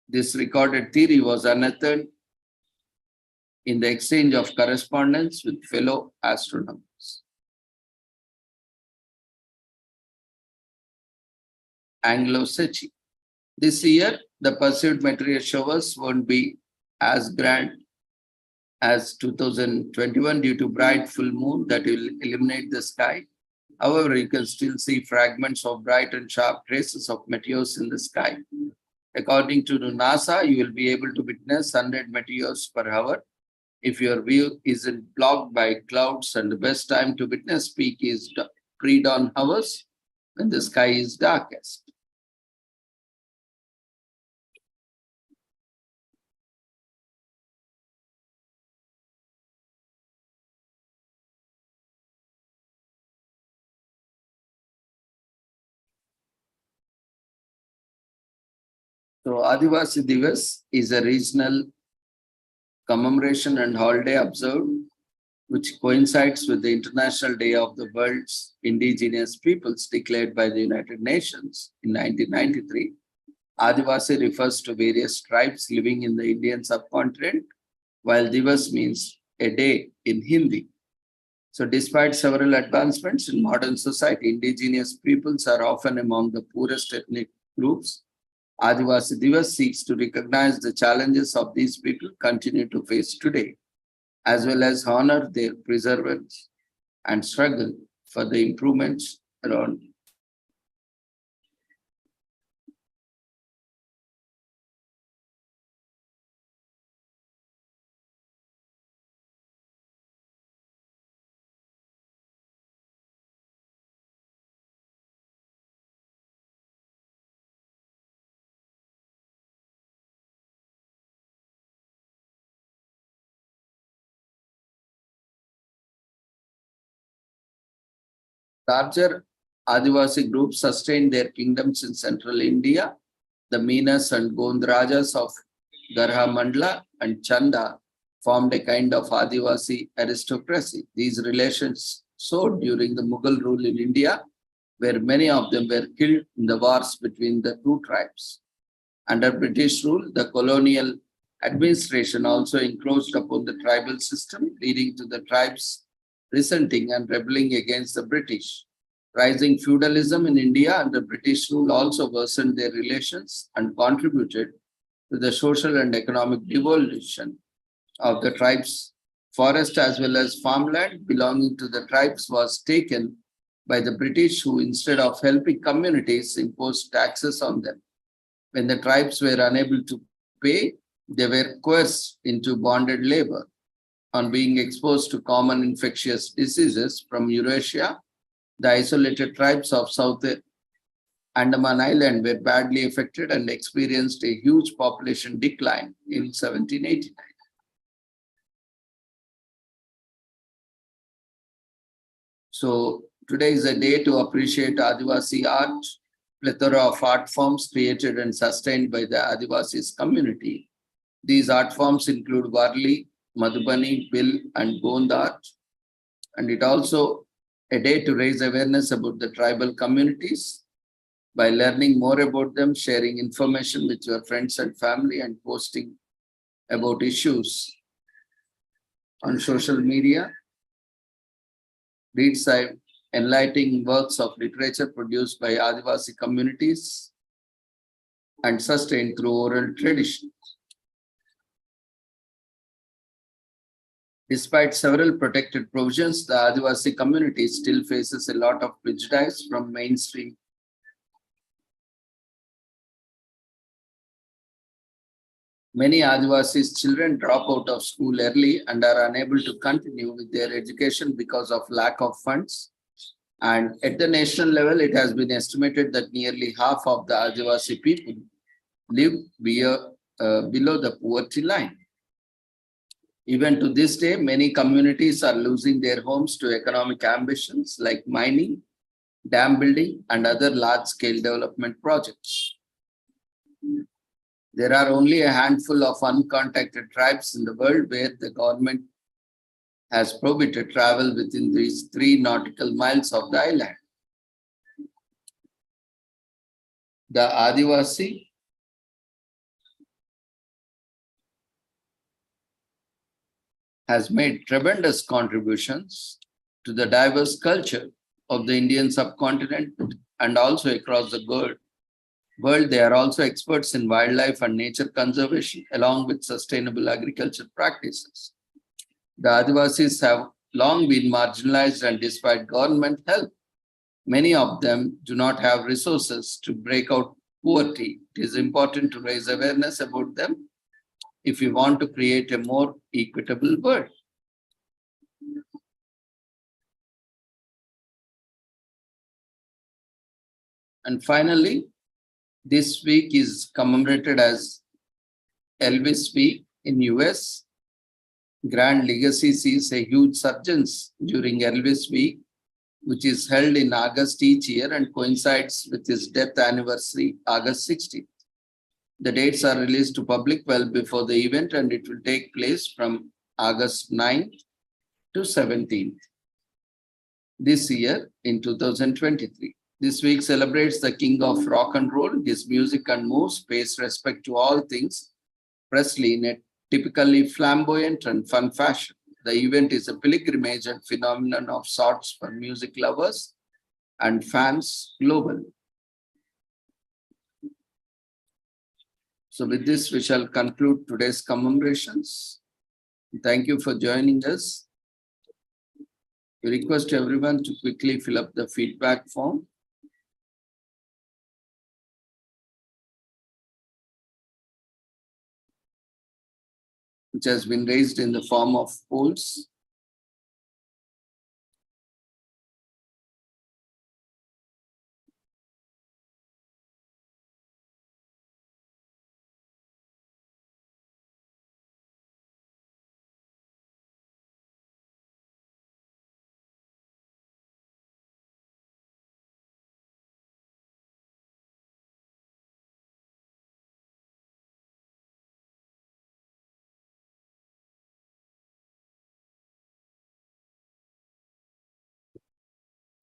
this recorded theory was unearthed in the exchange of correspondence with fellow astronomers. Anglo-Sachi. This year, the pursued meteor showers won't be as grand as 2021 due to bright full moon that will illuminate the sky. However, you can still see fragments of bright and sharp traces of meteors in the sky. According to NASA, you will be able to witness 100 meteors per hour if your view isn't blocked by clouds, and the best time to witness peak is pre-dawn hours when the sky is darkest. So Adivasi Divas is a regional commemoration and holiday observed, which coincides with the International Day of the World's Indigenous Peoples declared by the United Nations in 1993. Adivasi refers to various tribes living in the Indian subcontinent, while Divas means a day in Hindi. So despite several advancements in modern society, indigenous peoples are often among the poorest ethnic groups. Adivasi Divas seeks to recognize the challenges of these people continue to face today, as well as honor their perseverance and struggle for the improvements around. Larger Adivasi groups sustained their kingdoms in central India. The Minas and Gond Rajas of Garha Mandla and Chanda formed a kind of Adivasi aristocracy. These relations soared during the Mughal rule in India, where many of them were killed in the wars between the two tribes. Under British rule, the colonial administration also encroached upon the tribal system, leading to the tribes resenting and rebelling against the British. Rising feudalism in India under British rule also worsened their relations and contributed to the social and economic devolution of the tribes. Forest as well as farmland belonging to the tribes was taken by the British, who instead of helping communities imposed taxes on them. When the tribes were unable to pay, they were coerced into bonded labor. On being exposed to common infectious diseases from Eurasia, the isolated tribes of South Andaman Island were badly affected and experienced a huge population decline in 1789. So today is a day to appreciate Adivasi art, plethora of art forms created and sustained by the Adivasis community. These art forms include Varli, Madhubani, Bill, and Gond art. And it also a day to raise awareness about the tribal communities by learning more about them, sharing information with your friends and family, and posting about issues on social media. Read enlightening works of literature produced by Adivasi communities and sustained through oral tradition. Despite several protected provisions, the Adivasi community still faces a lot of prejudice from mainstream. Many Adivasis children drop out of school early and are unable to continue with their education because of lack of funds. And at the national level, it has been estimated that nearly half of the Adivasi people live below the poverty line. Even to this day, many communities are losing their homes to economic ambitions like mining, dam building, and other large-scale development projects. There are only a handful of uncontacted tribes in the world where the government has prohibited travel within these 3 nautical miles of the island. The Adivasi has made tremendous contributions to the diverse culture of the Indian subcontinent and also across the world. They are also experts in wildlife and nature conservation, along with sustainable agriculture practices. The Adivasis have long been marginalized, and despite government help, many of them do not have resources to break out poverty. It is important to raise awareness about them if we want to create a more equitable world. And finally, this week is commemorated as Elvis Week in US. Grand Legacy sees a huge surgence during Elvis Week, which is held in August each year and coincides with his death anniversary, August 16th. The dates are released to public well before the event, and it will take place from August 9th to 17th this year in 2023. This week celebrates the king of rock and roll. His music and moves pays respect to all things Presley in a typically flamboyant and fun fashion. The event is a pilgrimage and phenomenon of sorts for music lovers and fans globally. So with this, we shall conclude today's commemorations. Thank you for joining us. We request everyone to quickly fill up the feedback form. Which has been raised in the form of polls.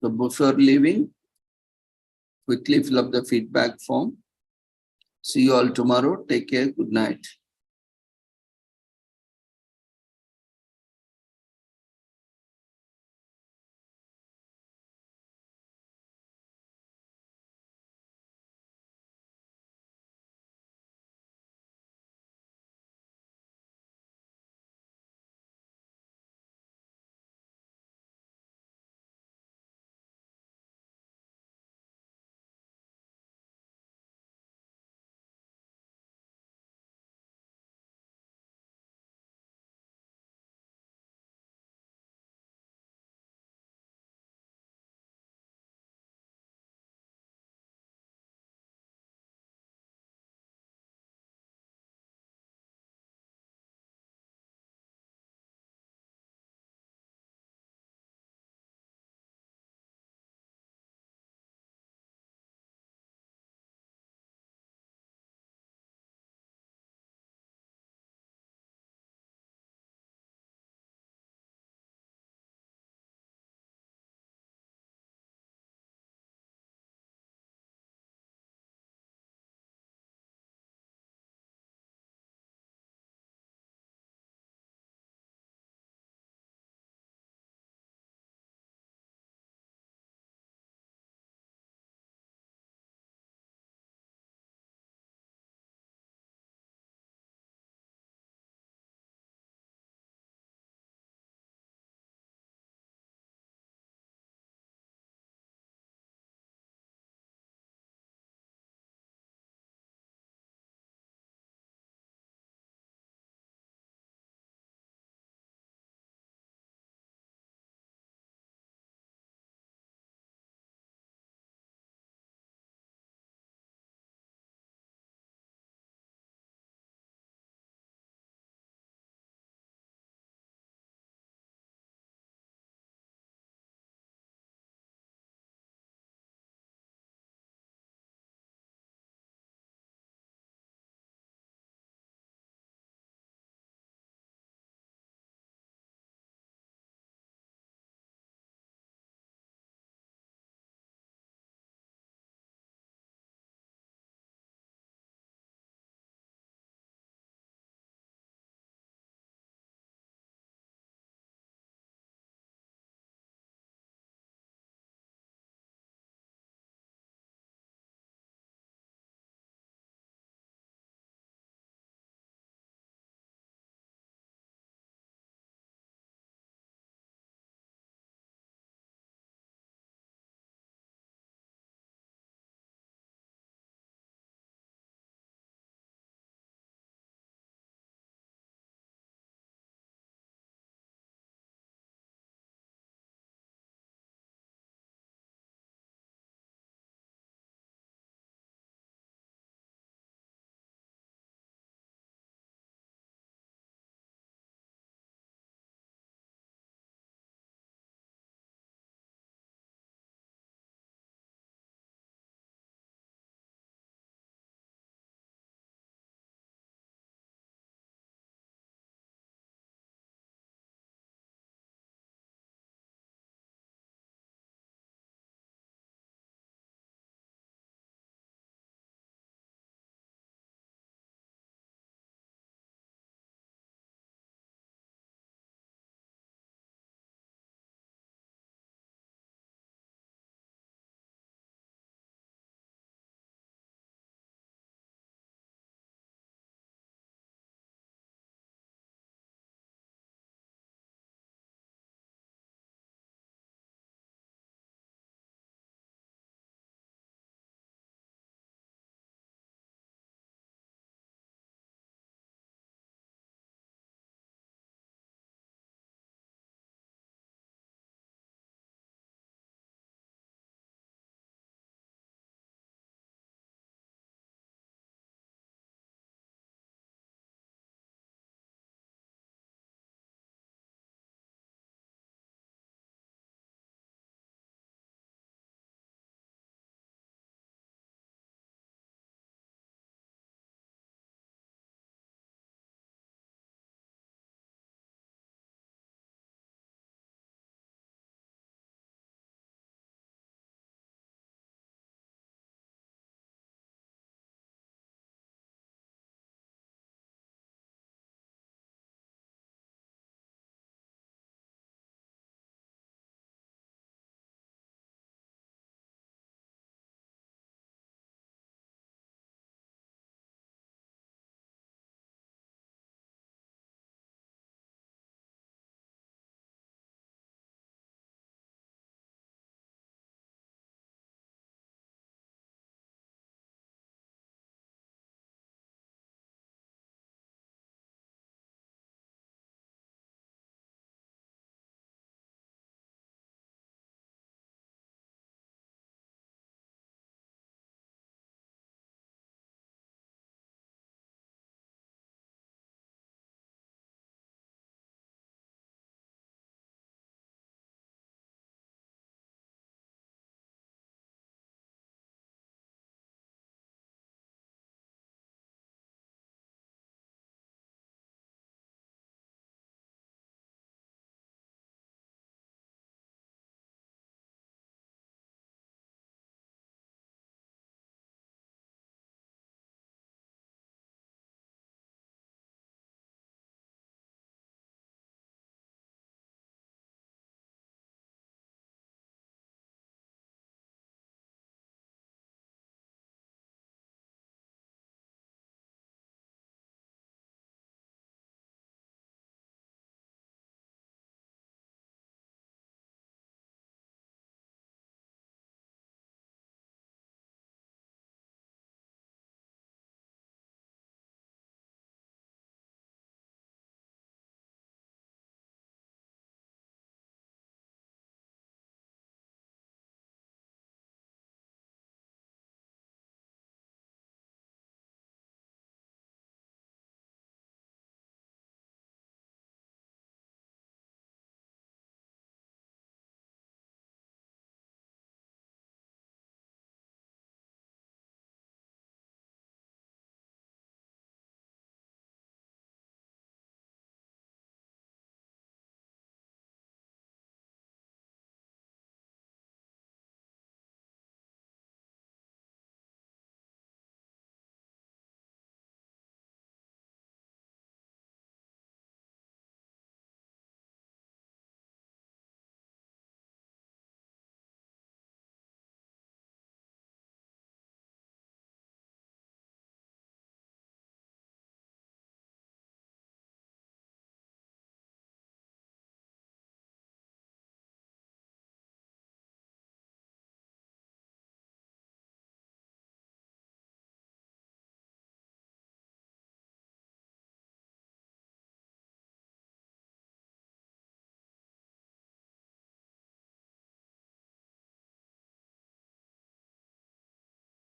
So before leaving, quickly fill up the feedback form. See you all tomorrow. Take care. Good night.